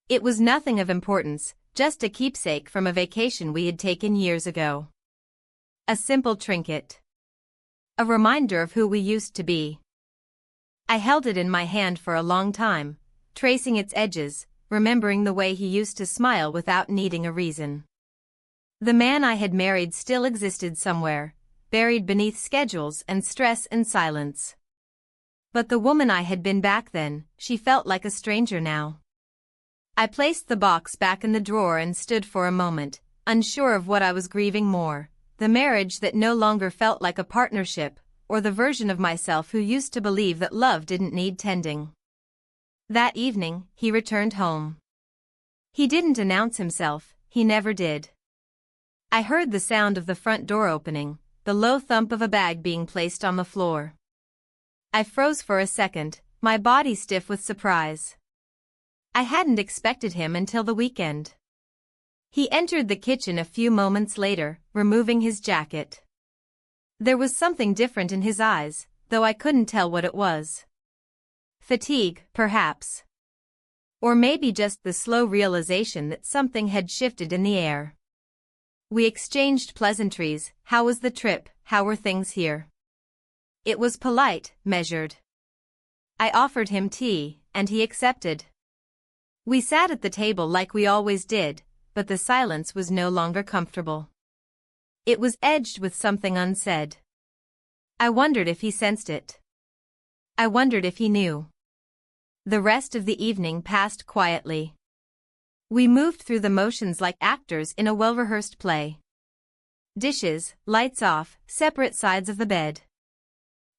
It was nothing of importance, just a keepsake from a vacation we had taken years ago. A simple trinket. A reminder of who we used to be. I held it in my hand for a long time, tracing its edges, remembering the way he used to smile without needing a reason. The man I had married still existed somewhere, buried beneath schedules and stress and silence. But the woman I had been back then, she felt like a stranger now. I placed the box back in the drawer and stood for a moment, unsure of what I was grieving more, the marriage that no longer felt like a partnership, or the version of myself who used to believe that love didn't need tending. That evening, he returned home. He didn't announce himself, he never did. I heard the sound of the front door opening, the low thump of a bag being placed on the floor. I froze for a second, my body stiff with surprise. I hadn't expected him until the weekend. He entered the kitchen a few moments later, removing his jacket. There was something different in his eyes, though I couldn't tell what it was. Fatigue, perhaps. Or maybe just the slow realization that something had shifted in the air. We exchanged pleasantries. How was the trip? How were things here? It was polite, measured. I offered him tea, and he accepted. We sat at the table like we always did, but the silence was no longer comfortable. It was edged with something unsaid. I wondered if he sensed it. I wondered if he knew. The rest of the evening passed quietly. We moved through the motions like actors in a well-rehearsed play. Dishes, lights off, separate sides of the bed.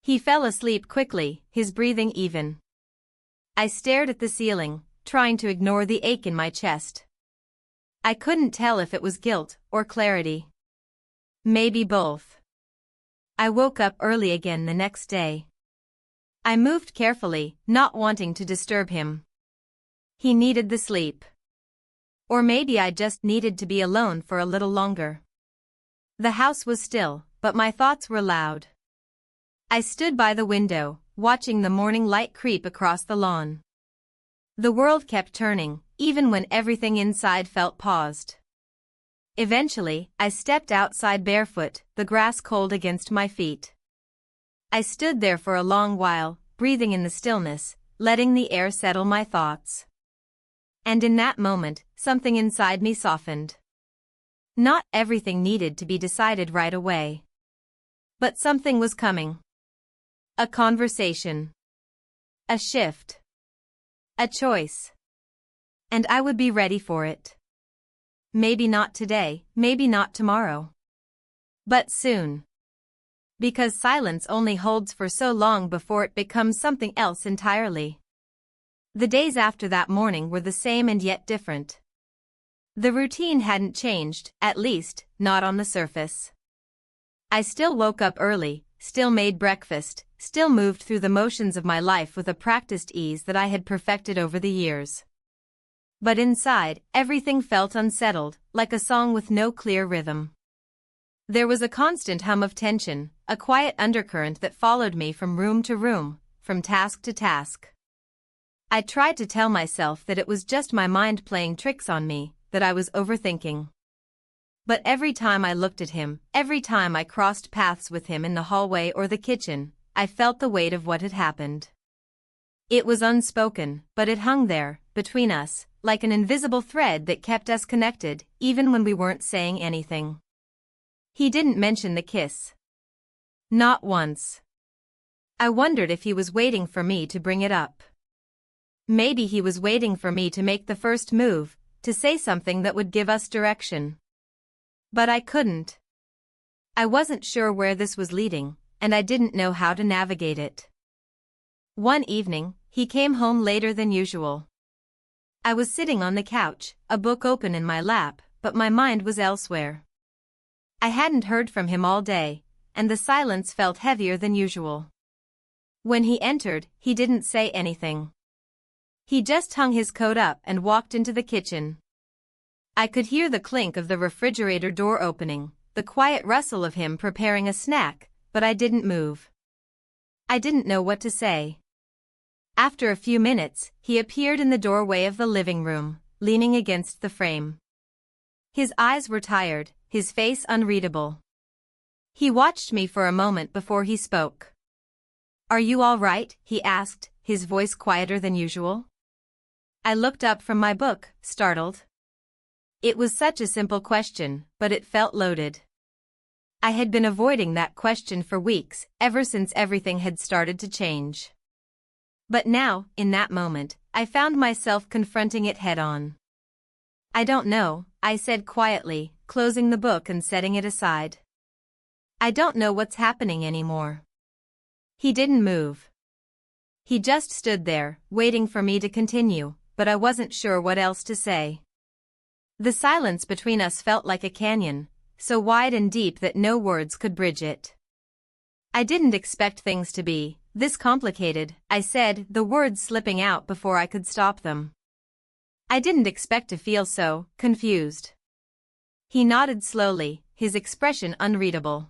He fell asleep quickly, his breathing even. I stared at the ceiling, trying to ignore the ache in my chest. I couldn't tell if it was guilt or clarity. Maybe both. I woke up early again the next day. I moved carefully, not wanting to disturb him. He needed the sleep. Or maybe I just needed to be alone for a little longer. The house was still, but my thoughts were loud. I stood by the window, watching the morning light creep across the lawn. The world kept turning, even when everything inside felt paused. Eventually, I stepped outside barefoot, the grass cold against my feet. I stood there for a long while, breathing in the stillness, letting the air settle my thoughts. And in that moment, something inside me softened. Not everything needed to be decided right away. But something was coming. A conversation. A shift. A choice. And I would be ready for it. Maybe not today, maybe not tomorrow. But soon. Because silence only holds for so long before it becomes something else entirely. The days after that morning were the same and yet different. The routine hadn't changed, at least, not on the surface. I still woke up early, still made breakfast, still moved through the motions of my life with a practiced ease that I had perfected over the years. But inside, everything felt unsettled, like a song with no clear rhythm. There was a constant hum of tension, a quiet undercurrent that followed me from room to room, from task to task. I tried to tell myself that it was just my mind playing tricks on me, that I was overthinking. But every time I looked at him, every time I crossed paths with him in the hallway or the kitchen, I felt the weight of what had happened. It was unspoken, but it hung there, between us, like an invisible thread that kept us connected, even when we weren't saying anything. He didn't mention the kiss. Not once. I wondered if he was waiting for me to bring it up. Maybe he was waiting for me to make the first move, to say something that would give us direction. But I couldn't. I wasn't sure where this was leading, and I didn't know how to navigate it. One evening, he came home later than usual. I was sitting on the couch, a book open in my lap, but my mind was elsewhere. I hadn't heard from him all day, and the silence felt heavier than usual. When he entered, he didn't say anything. He just hung his coat up and walked into the kitchen. I could hear the clink of the refrigerator door opening, the quiet rustle of him preparing a snack, but I didn't move. I didn't know what to say. After a few minutes, he appeared in the doorway of the living room, leaning against the frame. His eyes were tired, his face unreadable. He watched me for a moment before he spoke. "Are you all right?" he asked, his voice quieter than usual. I looked up from my book, startled. It was such a simple question, but it felt loaded. I had been avoiding that question for weeks, ever since everything had started to change. But now, in that moment, I found myself confronting it head-on. "I don't know," I said quietly, closing the book and setting it aside. "I don't know what's happening anymore." He didn't move. He just stood there, waiting for me to continue, but I wasn't sure what else to say. The silence between us felt like a canyon, so wide and deep that no words could bridge it. "I didn't expect things to be this complicated," I said, the words slipping out before I could stop them. "I didn't expect to feel so confused." He nodded slowly, his expression unreadable.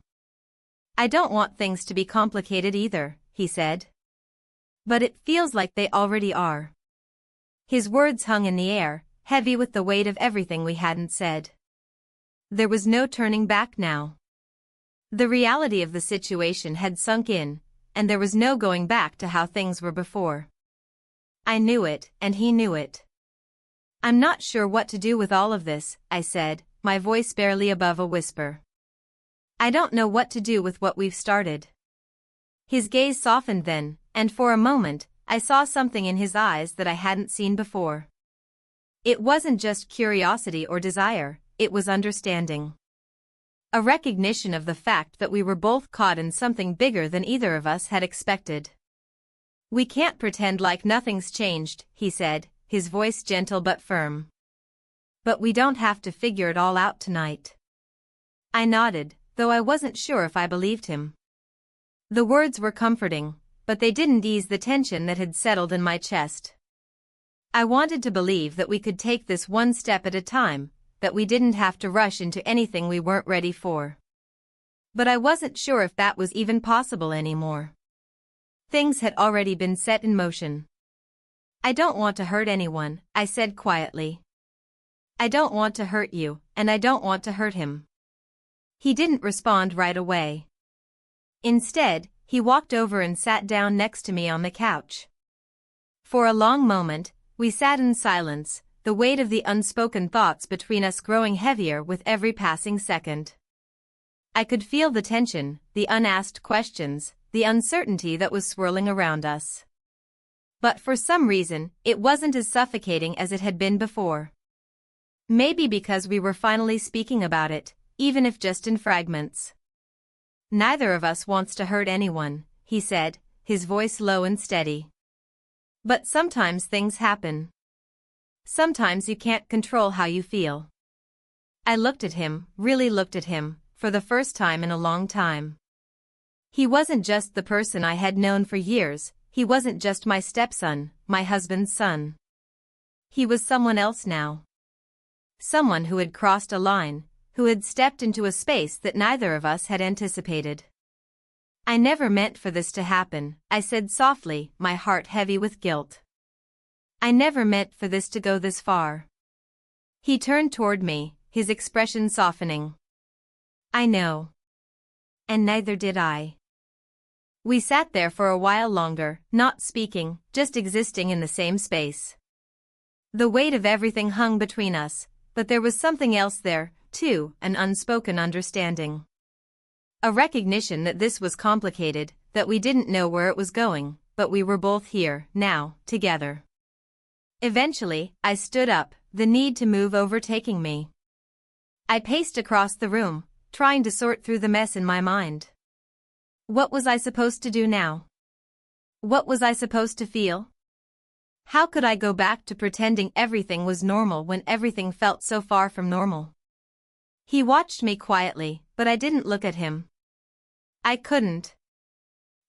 "I don't want things to be complicated either," he said. "But it feels like they already are." His words hung in the air, heavy with the weight of everything we hadn't said. There was no turning back now. The reality of the situation had sunk in, and there was no going back to how things were before. I knew it, and he knew it. "I'm not sure what to do with all of this," I said, my voice barely above a whisper. "I don't know what to do with what we've started." His gaze softened then, and for a moment, I saw something in his eyes that I hadn't seen before. It wasn't just curiosity or desire, it was understanding. A recognition of the fact that we were both caught in something bigger than either of us had expected. "We can't pretend like nothing's changed," he said, his voice gentle but firm. "But we don't have to figure it all out tonight." I nodded, though I wasn't sure if I believed him. The words were comforting, but they didn't ease the tension that had settled in my chest. I wanted to believe that we could take this one step at a time, that we didn't have to rush into anything we weren't ready for. But I wasn't sure if that was even possible anymore. Things had already been set in motion. "I don't want to hurt anyone," I said quietly. "I don't want to hurt you, and I don't want to hurt him." He didn't respond right away. Instead, he walked over and sat down next to me on the couch. For a long moment, we sat in silence, the weight of the unspoken thoughts between us growing heavier with every passing second. I could feel the tension, the unasked questions, the uncertainty that was swirling around us. But for some reason, it wasn't as suffocating as it had been before. Maybe because we were finally speaking about it, even if just in fragments. "Neither of us wants to hurt anyone," he said, his voice low and steady. "But sometimes things happen. Sometimes you can't control how you feel." I looked at him, really looked at him, for the first time in a long time. He wasn't just the person I had known for years, he wasn't just my stepson, my husband's son. He was someone else now. Someone who had crossed a line, who had stepped into a space that neither of us had anticipated. "I never meant for this to happen," I said softly, my heart heavy with guilt. "I never meant for this to go this far." He turned toward me, his expression softening. "I know. And neither did I." We sat there for a while longer, not speaking, just existing in the same space. The weight of everything hung between us, but there was something else there, too, an unspoken understanding. A recognition that this was complicated, that we didn't know where it was going, but we were both here, now, together. Eventually, I stood up, the need to move overtaking me. I paced across the room, trying to sort through the mess in my mind. What was I supposed to do now? What was I supposed to feel? How could I go back to pretending everything was normal when everything felt so far from normal? He watched me quietly, but I didn't look at him. I couldn't.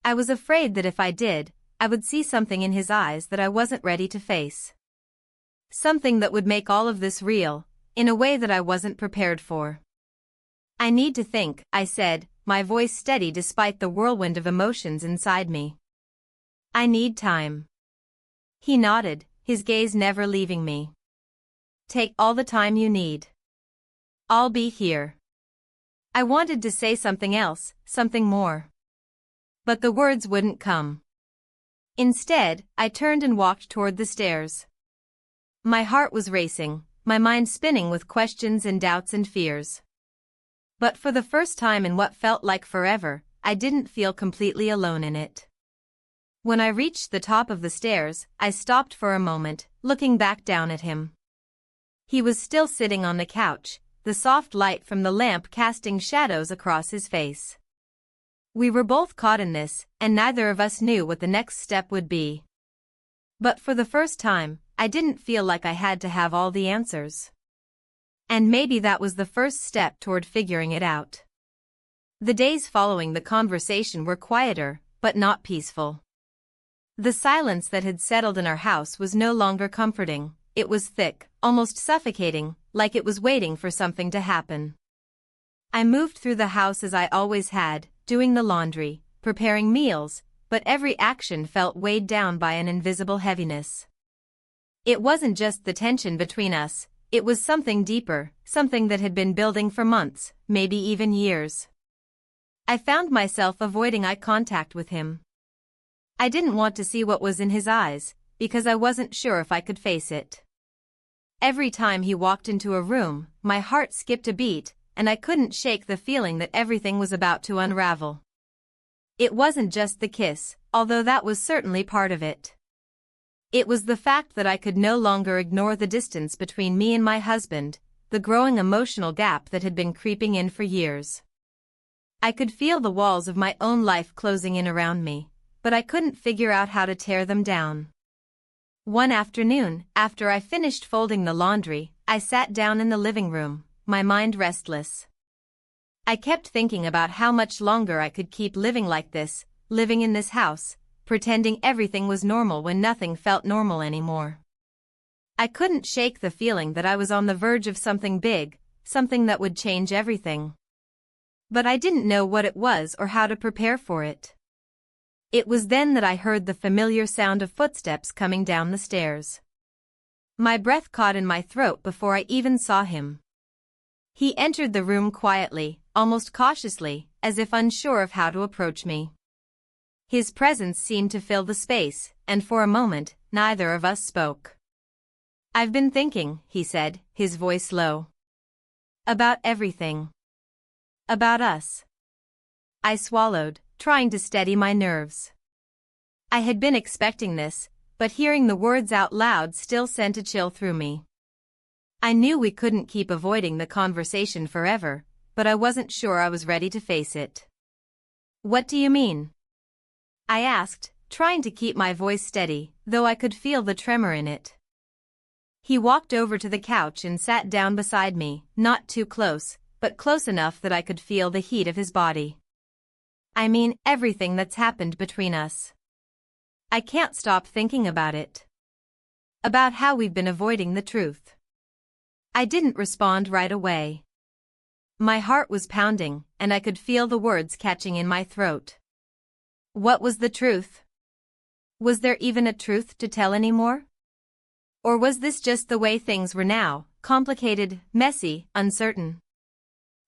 I was afraid that if I did, I would see something in his eyes that I wasn't ready to face. Something that would make all of this real, in a way that I wasn't prepared for. I need to think, I said, my voice steady despite the whirlwind of emotions inside me. I need time. He nodded, his gaze never leaving me. Take all the time you need. I'll be here. I wanted to say something else, something more. But the words wouldn't come. Instead, I turned and walked toward the stairs. My heart was racing, my mind spinning with questions and doubts and fears. But for the first time in what felt like forever, I didn't feel completely alone in it. When I reached the top of the stairs, I stopped for a moment, looking back down at him. He was still sitting on the couch, the soft light from the lamp casting shadows across his face. We were both caught in this, and neither of us knew what the next step would be. But for the first time, I didn't feel like I had to have all the answers. And maybe that was the first step toward figuring it out. The days following the conversation were quieter, but not peaceful. The silence that had settled in our house was no longer comforting, it was thick, almost suffocating, like it was waiting for something to happen. I moved through the house as I always had, doing the laundry, preparing meals, but every action felt weighed down by an invisible heaviness. It wasn't just the tension between us, it was something deeper, something that had been building for months, maybe even years. I found myself avoiding eye contact with him. I didn't want to see what was in his eyes, because I wasn't sure if I could face it. Every time he walked into a room, my heart skipped a beat, and I couldn't shake the feeling that everything was about to unravel. It wasn't just the kiss, although that was certainly part of it. It was the fact that I could no longer ignore the distance between me and my husband, the growing emotional gap that had been creeping in for years. I could feel the walls of my own life closing in around me, but I couldn't figure out how to tear them down. One afternoon, after I finished folding the laundry, I sat down in the living room, my mind restless. I kept thinking about how much longer I could keep living like this, living in this house, pretending everything was normal when nothing felt normal anymore. I couldn't shake the feeling that I was on the verge of something big, something that would change everything. But I didn't know what it was or how to prepare for it. It was then that I heard the familiar sound of footsteps coming down the stairs. My breath caught in my throat before I even saw him. He entered the room quietly, almost cautiously, as if unsure of how to approach me. His presence seemed to fill the space, and for a moment, neither of us spoke. "I've been thinking," he said, his voice low. "About everything. About us." I swallowed, trying to steady my nerves. I had been expecting this, but hearing the words out loud still sent a chill through me. I knew we couldn't keep avoiding the conversation forever, but I wasn't sure I was ready to face it. "What do you mean?" I asked, trying to keep my voice steady, though I could feel the tremor in it. He walked over to the couch and sat down beside me, not too close, but close enough that I could feel the heat of his body. "I mean, everything that's happened between us. I can't stop thinking about it. About how we've been avoiding the truth." I didn't respond right away. My heart was pounding, and I could feel the words catching in my throat. What was the truth? Was there even a truth to tell anymore? Or was this just the way things were now, complicated, messy, uncertain?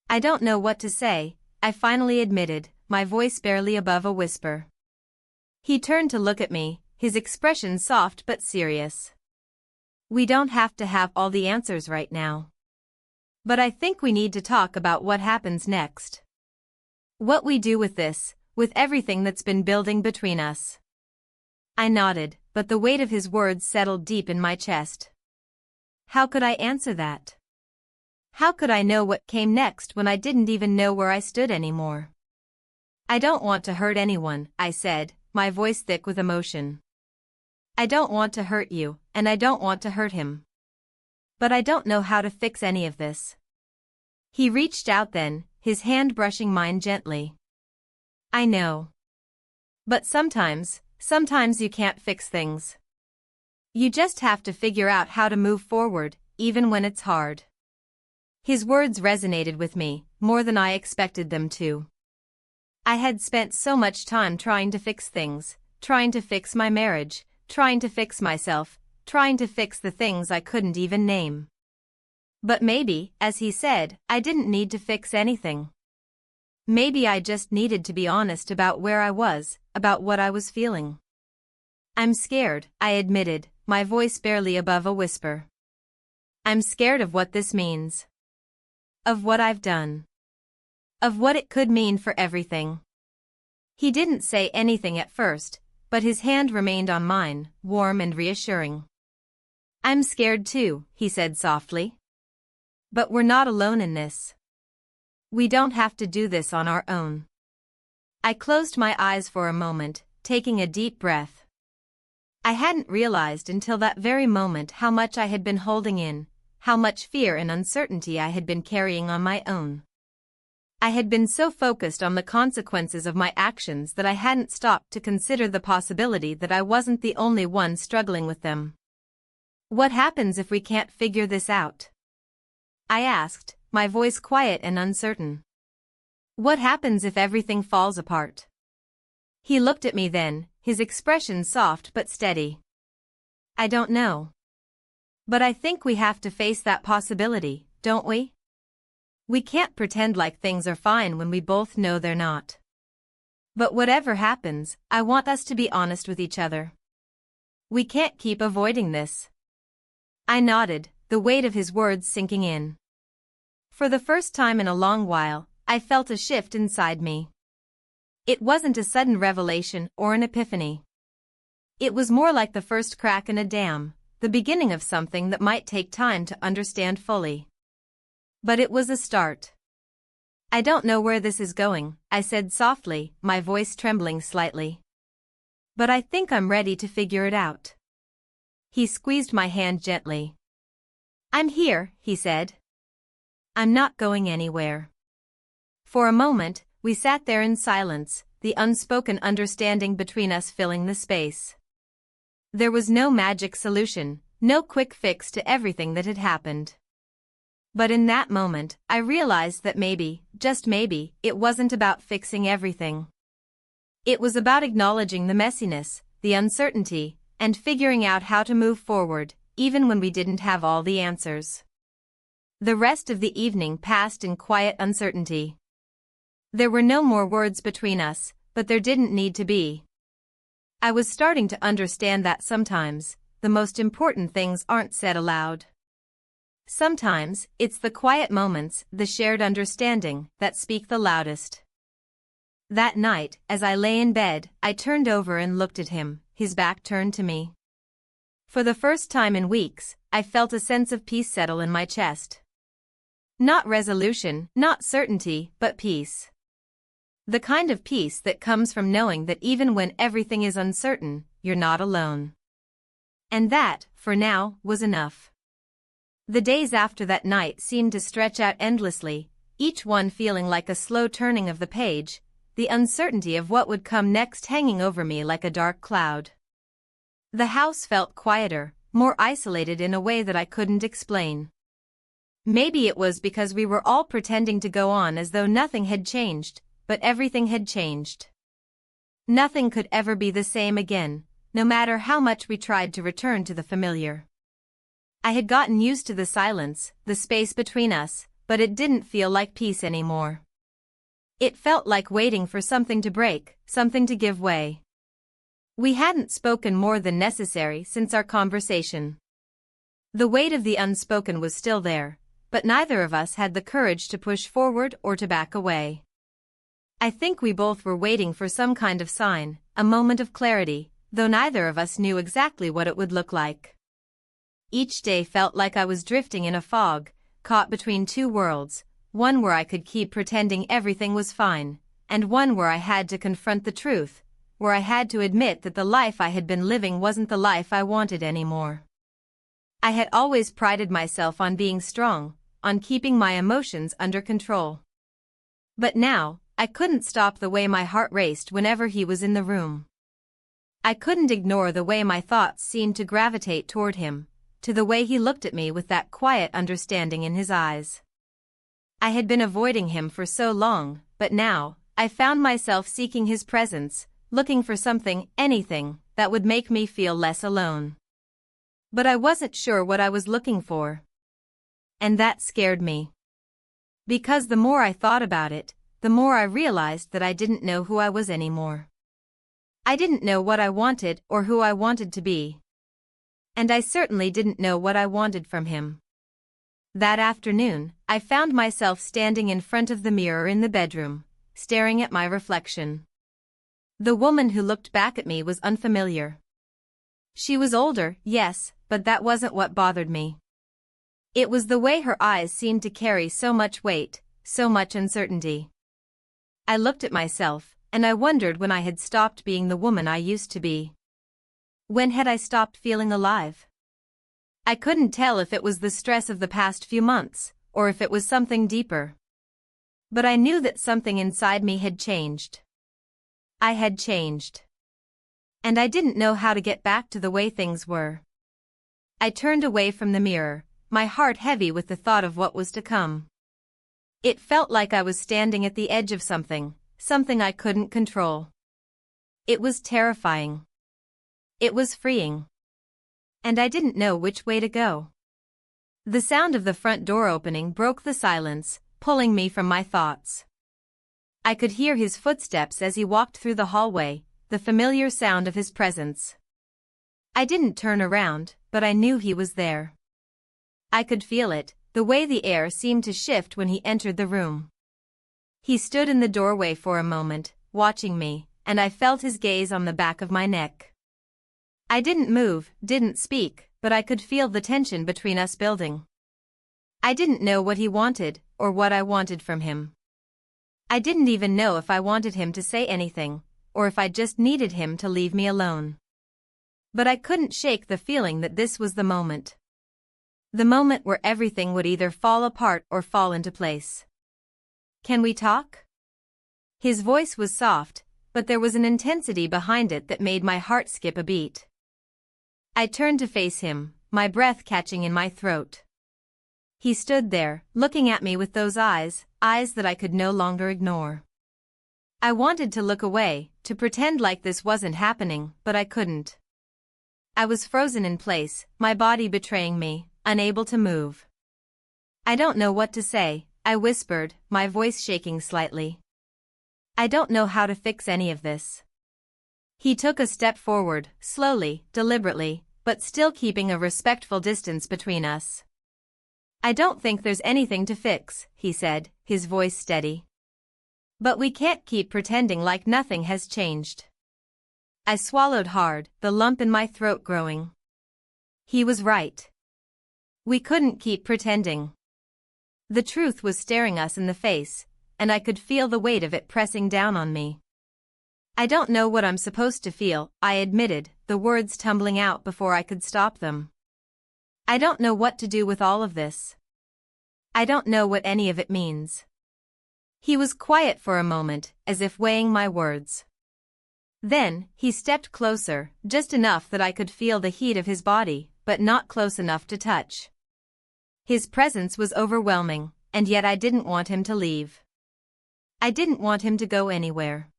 "I don't know what to say," I finally admitted, my voice barely above a whisper. He turned to look at me, his expression soft but serious. "We don't have to have all the answers right now. But I think we need to talk about what happens next. What we do with this, with everything that's been building between us." I nodded, but the weight of his words settled deep in my chest. How could I answer that? How could I know what came next when I didn't even know where I stood anymore? "I don't want to hurt anyone," I said, my voice thick with emotion. "I don't want to hurt you, and I don't want to hurt him. But I don't know how to fix any of this." He reached out then, his hand brushing mine gently. I know. But sometimes you can't fix things. You just have to figure out how to move forward, even when it's hard. His words resonated with me, more than I expected them to. I had spent so much time trying to fix things, trying to fix my marriage, trying to fix myself, trying to fix the things I couldn't even name. But maybe, as he said, I didn't need to fix anything. Maybe I just needed to be honest about where I was, about what I was feeling. I'm scared, I admitted, my voice barely above a whisper. I'm scared of what this means. Of what I've done. Of what it could mean for everything. He didn't say anything at first, but his hand remained on mine, warm and reassuring. I'm scared too, he said softly. But we're not alone in this. We don't have to do this on our own. I closed my eyes for a moment, taking a deep breath. I hadn't realized until that very moment how much I had been holding in, how much fear and uncertainty I had been carrying on my own. I had been so focused on the consequences of my actions that I hadn't stopped to consider the possibility that I wasn't the only one struggling with them. What happens if we can't figure this out? I asked, my voice quiet and uncertain. What happens if everything falls apart? He looked at me then, his expression soft but steady. I don't know. But I think we have to face that possibility, don't we? We can't pretend like things are fine when we both know they're not. But whatever happens, I want us to be honest with each other. We can't keep avoiding this. I nodded, the weight of his words sinking in. For the first time in a long while, I felt a shift inside me. It wasn't a sudden revelation or an epiphany. It was more like the first crack in a dam, the beginning of something that might take time to understand fully. But it was a start. I don't know where this is going, I said softly, my voice trembling slightly. But I think I'm ready to figure it out. He squeezed my hand gently. I'm here, he said. I'm not going anywhere. For a moment, we sat there in silence, the unspoken understanding between us filling the space. There was no magic solution, no quick fix to everything that had happened. But in that moment, I realized that maybe, just maybe, it wasn't about fixing everything. It was about acknowledging the messiness, the uncertainty, and figuring out how to move forward, even when we didn't have all the answers. The rest of the evening passed in quiet uncertainty. There were no more words between us, but there didn't need to be. I was starting to understand that sometimes, the most important things aren't said aloud. Sometimes, it's the quiet moments, the shared understanding, that speak the loudest. That night, as I lay in bed, I turned over and looked at him, his back turned to me. For the first time in weeks, I felt a sense of peace settle in my chest. Not resolution, not certainty, but peace. The kind of peace that comes from knowing that even when everything is uncertain, you're not alone. And that, for now, was enough. The days after that night seemed to stretch out endlessly, each one feeling like a slow turning of the page, the uncertainty of what would come next hanging over me like a dark cloud. The house felt quieter, more isolated in a way that I couldn't explain. Maybe it was because we were all pretending to go on as though nothing had changed, but everything had changed. Nothing could ever be the same again, no matter how much we tried to return to the familiar. I had gotten used to the silence, the space between us, but it didn't feel like peace anymore. It felt like waiting for something to break, something to give way. We hadn't spoken more than necessary since our conversation. The weight of the unspoken was still there, but neither of us had the courage to push forward or to back away. I think we both were waiting for some kind of sign, a moment of clarity, though neither of us knew exactly what it would look like. Each day felt like I was drifting in a fog, caught between two worlds, one where I could keep pretending everything was fine, and one where I had to confront the truth, where I had to admit that the life I had been living wasn't the life I wanted anymore. I had always prided myself on being strong, on keeping my emotions under control. But now, I couldn't stop the way my heart raced whenever he was in the room. I couldn't ignore the way my thoughts seemed to gravitate toward him, to the way he looked at me with that quiet understanding in his eyes. I had been avoiding him for so long, but now, I found myself seeking his presence, looking for something, anything, that would make me feel less alone. But I wasn't sure what I was looking for. And that scared me. Because the more I thought about it, the more I realized that I didn't know who I was anymore. I didn't know what I wanted or who I wanted to be. And I certainly didn't know what I wanted from him. That afternoon, I found myself standing in front of the mirror in the bedroom, staring at my reflection. The woman who looked back at me was unfamiliar. She was older, yes, but that wasn't what bothered me. It was the way her eyes seemed to carry so much weight, so much uncertainty. I looked at myself, and I wondered when I had stopped being the woman I used to be. When had I stopped feeling alive? I couldn't tell if it was the stress of the past few months, or if it was something deeper. But I knew that something inside me had changed. I had changed. And I didn't know how to get back to the way things were. I turned away from the mirror, my heart heavy with the thought of what was to come. It felt like I was standing at the edge of something I couldn't control. It was terrifying. It was freeing. And I didn't know which way to go. The sound of the front door opening broke the silence, pulling me from my thoughts. I could hear his footsteps as he walked through the hallway, the familiar sound of his presence. I didn't turn around, but I knew he was there. I could feel it, the way the air seemed to shift when he entered the room. He stood in the doorway for a moment, watching me, and I felt his gaze on the back of my neck. I didn't move, didn't speak, but I could feel the tension between us building. I didn't know what he wanted, or what I wanted from him. I didn't even know if I wanted him to say anything, or if I just needed him to leave me alone. But I couldn't shake the feeling that this was the moment. The moment where everything would either fall apart or fall into place. "Can we talk?" His voice was soft, but there was an intensity behind it that made my heart skip a beat. I turned to face him, my breath catching in my throat. He stood there, looking at me with those eyes that I could no longer ignore. I wanted to look away, to pretend like this wasn't happening, but I couldn't. I was frozen in place, my body betraying me, unable to move. "I don't know what to say," I whispered, my voice shaking slightly. "I don't know how to fix any of this." He took a step forward, slowly, deliberately, but still keeping a respectful distance between us. "I don't think there's anything to fix," he said, his voice steady. "But we can't keep pretending like nothing has changed." I swallowed hard, the lump in my throat growing. He was right. We couldn't keep pretending. The truth was staring us in the face, and I could feel the weight of it pressing down on me. "I don't know what I'm supposed to feel," I admitted, the words tumbling out before I could stop them. "I don't know what to do with all of this. I don't know what any of it means." He was quiet for a moment, as if weighing my words. Then, he stepped closer, just enough that I could feel the heat of his body, but not close enough to touch. His presence was overwhelming, and yet I didn't want him to leave. I didn't want him to go anywhere.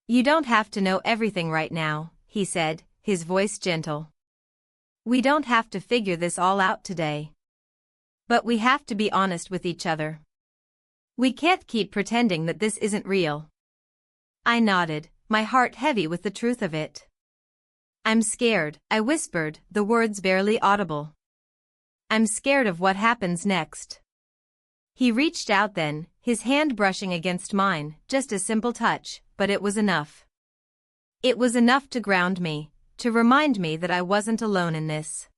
"You don't have to know everything right now," he said, his voice gentle. "We don't have to figure this all out today. But we have to be honest with each other. We can't keep pretending that this isn't real." I nodded, my heart heavy with the truth of it. "I'm scared," I whispered, the words barely audible. "I'm scared of what happens next." He reached out then, his hand brushing against mine, just a simple touch, but it was enough. It was enough to ground me, to remind me that I wasn't alone in this.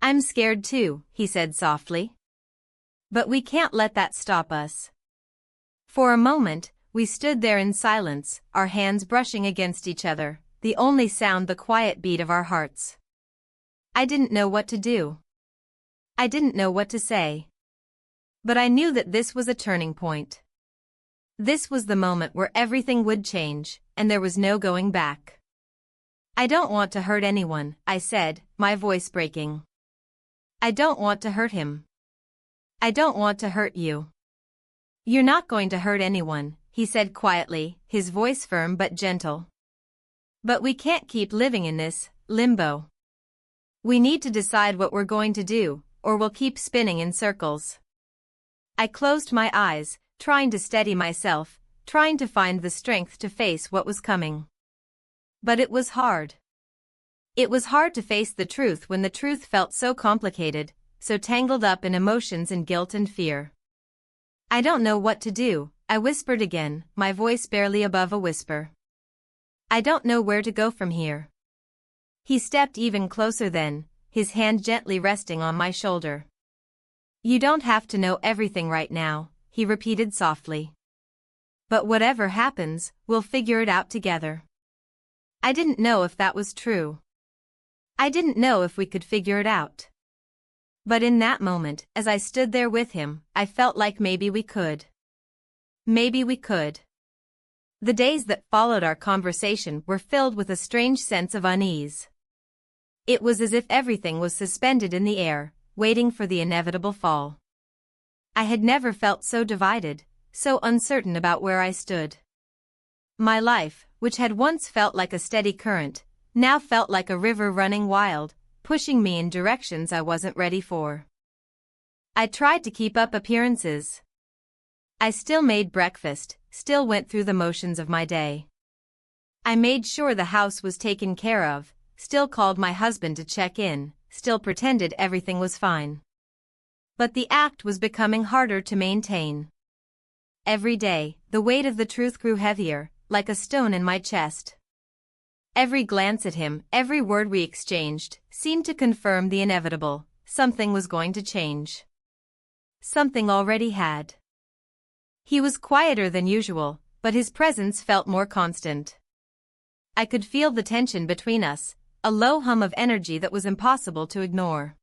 "I'm scared too," he said softly. "But we can't let that stop us." For a moment, we stood there in silence, our hands brushing against each other, the only sound the quiet beat of our hearts. I didn't know what to do. I didn't know what to say. But I knew that this was a turning point. This was the moment where everything would change, and there was no going back. I don't want to hurt anyone, I said, my voice breaking. I don't want to hurt him. I don't want to hurt you. You're not going to hurt anyone, he said quietly, his voice firm but gentle. But we can't keep living in this limbo. We need to decide what we're going to do, or we'll keep spinning in circles. I closed my eyes, trying to steady myself, trying to find the strength to face what was coming. But it was hard. It was hard to face the truth when the truth felt so complicated, so tangled up in emotions and guilt and fear. I don't know what to do, I whispered again, my voice barely above a whisper. I don't know where to go from here. He stepped even closer then, his hand gently resting on my shoulder. You don't have to know everything right now, he repeated softly. But whatever happens, we'll figure it out together. I didn't know if that was true. I didn't know if we could figure it out. But in that moment, as I stood there with him, I felt like maybe we could. Maybe we could. The days that followed our conversation were filled with a strange sense of unease. It was as if everything was suspended in the air, waiting for the inevitable fall. I had never felt so divided, so uncertain about where I stood. My life, which had once felt like a steady current, now felt like a river running wild, pushing me in directions I wasn't ready for. I tried to keep up appearances. I still made breakfast, still went through the motions of my day. I made sure the house was taken care of, still called my husband to check in, still pretended everything was fine. But the act was becoming harder to maintain. Every day, the weight of the truth grew heavier, like a stone in my chest. Every glance at him, every word we exchanged, seemed to confirm the inevitable. Something was going to change. Something already had. He was quieter than usual, but his presence felt more constant. I could feel the tension between us, a low hum of energy that was impossible to ignore.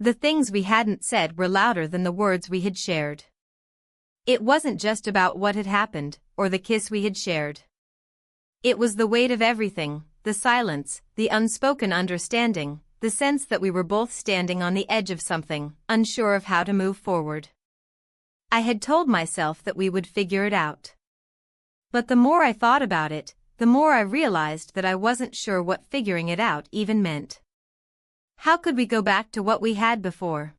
The things we hadn't said were louder than the words we had shared. It wasn't just about what had happened, or the kiss we had shared. It was the weight of everything, the silence, the unspoken understanding, the sense that we were both standing on the edge of something, unsure of how to move forward. I had told myself that we would figure it out. But the more I thought about it, the more I realized that I wasn't sure what figuring it out even meant. How could we go back to what we had before?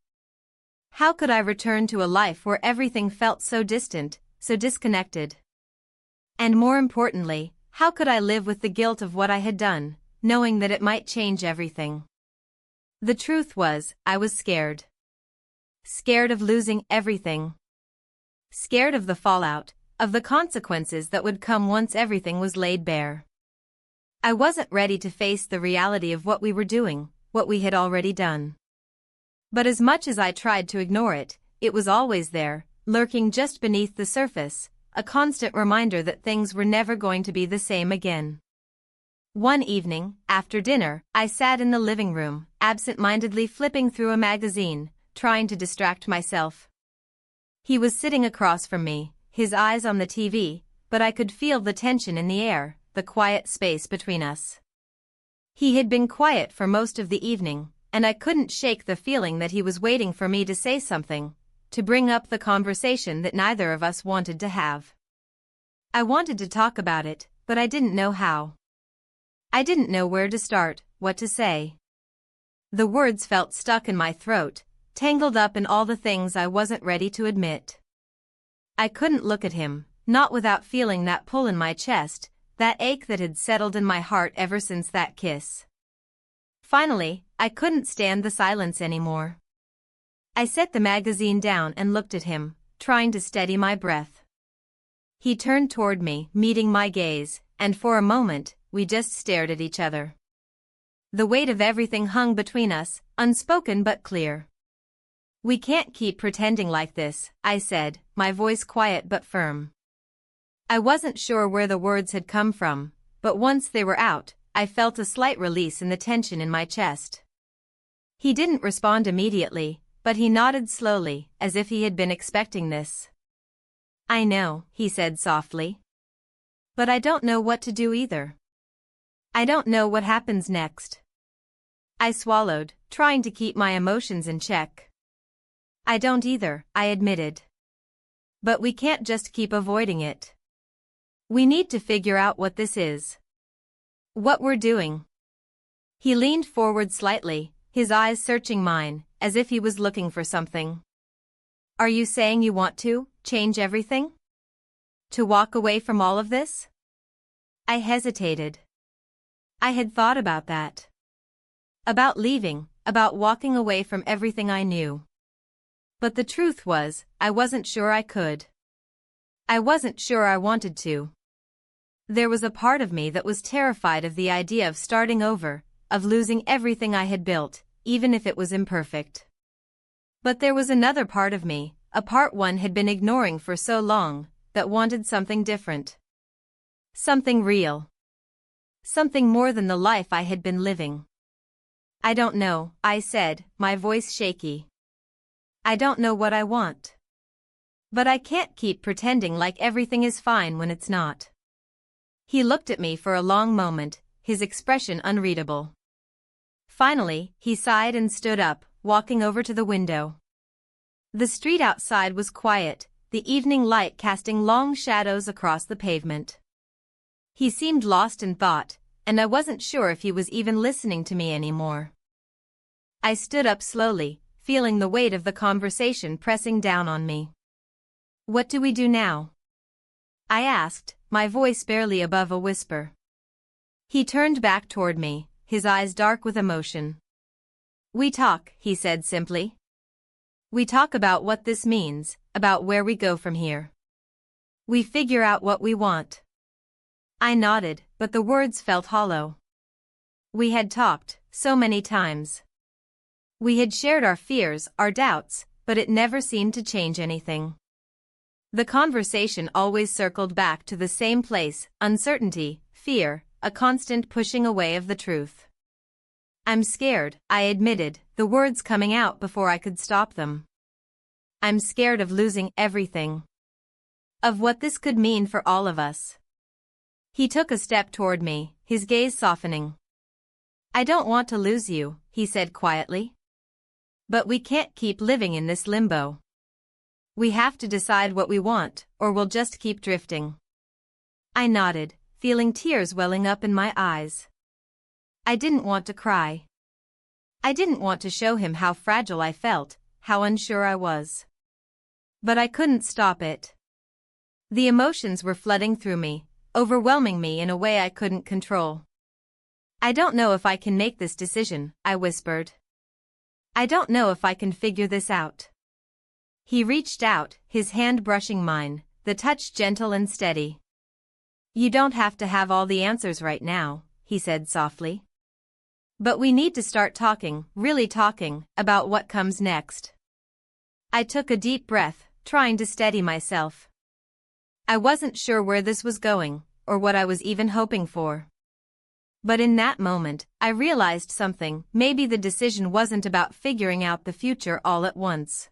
How could I return to a life where everything felt so distant, so disconnected? And more importantly, how could I live with the guilt of what I had done, knowing that it might change everything? The truth was, I was scared. Scared of losing everything. Scared of the fallout, of the consequences that would come once everything was laid bare. I wasn't ready to face the reality of what we were doing, what we had already done. But as much as I tried to ignore it, it was always there, lurking just beneath the surface, a constant reminder that things were never going to be the same again. One evening, after dinner, I sat in the living room, absent-mindedly flipping through a magazine, trying to distract myself. He was sitting across from me, his eyes on the TV, but I could feel the tension in the air, the quiet space between us. He had been quiet for most of the evening, and I couldn't shake the feeling that he was waiting for me to say something, to bring up the conversation that neither of us wanted to have. I wanted to talk about it, but I didn't know how. I didn't know where to start, what to say. The words felt stuck in my throat, tangled up in all the things I wasn't ready to admit. I couldn't look at him, not without feeling that pull in my chest, that ache that had settled in my heart ever since that kiss. Finally, I couldn't stand the silence anymore. I set the magazine down and looked at him, trying to steady my breath. He turned toward me, meeting my gaze, and for a moment, we just stared at each other. The weight of everything hung between us, unspoken but clear. We can't keep pretending like this, I said, my voice quiet but firm. I wasn't sure where the words had come from, but once they were out, I felt a slight release in the tension in my chest. He didn't respond immediately, but he nodded slowly, as if he had been expecting this. I know, he said softly. But I don't know what to do either. I don't know what happens next. I swallowed, trying to keep my emotions in check. I don't either, I admitted. But we can't just keep avoiding it. We need to figure out what this is. What we're doing. He leaned forward slightly, his eyes searching mine, as if he was looking for something. Are you saying you want to change everything? To walk away from all of this? I hesitated. I had thought about that. About leaving, about walking away from everything I knew. But the truth was, I wasn't sure I could. I wasn't sure I wanted to. There was a part of me that was terrified of the idea of starting over, of losing everything I had built, even if it was imperfect. But there was another part of me, a part one had been ignoring for so long, that wanted something different. Something real. Something more than the life I had been living. I don't know, I said, my voice shaky. I don't know what I want. But I can't keep pretending like everything is fine when it's not. He looked at me for a long moment, his expression unreadable. Finally, he sighed and stood up, walking over to the window. The street outside was quiet, the evening light casting long shadows across the pavement. He seemed lost in thought, and I wasn't sure if he was even listening to me anymore. I stood up slowly, feeling the weight of the conversation pressing down on me. What do we do now? I asked, my voice barely above a whisper. He turned back toward me, his eyes dark with emotion. We talk, he said simply. We talk about what this means, about where we go from here. We figure out what we want. I nodded, but the words felt hollow. We had talked, so many times. We had shared our fears, our doubts, but it never seemed to change anything. The conversation always circled back to the same place, uncertainty, fear, a constant pushing away of the truth. I'm scared, I admitted, the words coming out before I could stop them. I'm scared of losing everything. Of what this could mean for all of us. He took a step toward me, his gaze softening. I don't want to lose you, he said quietly. But we can't keep living in this limbo. We have to decide what we want, or we'll just keep drifting. I nodded, feeling tears welling up in my eyes. I didn't want to cry. I didn't want to show him how fragile I felt, how unsure I was. But I couldn't stop it. The emotions were flooding through me, overwhelming me in a way I couldn't control. I don't know if I can make this decision, I whispered. I don't know if I can figure this out. He reached out, his hand brushing mine, the touch gentle and steady. You don't have to have all the answers right now, he said softly. But we need to start talking, really talking, about what comes next. I took a deep breath, trying to steady myself. I wasn't sure where this was going, or what I was even hoping for. But in that moment, I realized something. Maybe the decision wasn't about figuring out the future all at once.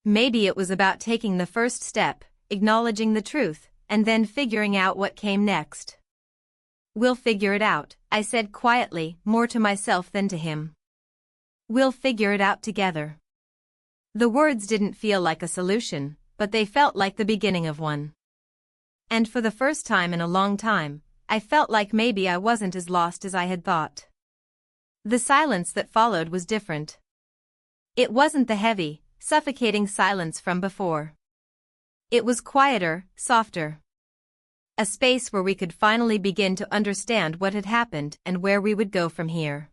Maybe it was about taking the first step, acknowledging the truth, and then figuring out what came next. We'll figure it out, I said quietly, more to myself than to him. We'll figure it out together. The words didn't feel like a solution, but they felt like the beginning of one. And for the first time in a long time, I felt like maybe I wasn't as lost as I had thought. The silence that followed was different. It wasn't the heavy, suffocating silence from before. It was quieter, softer. A space where we could finally begin to understand what had happened and where we would go from here.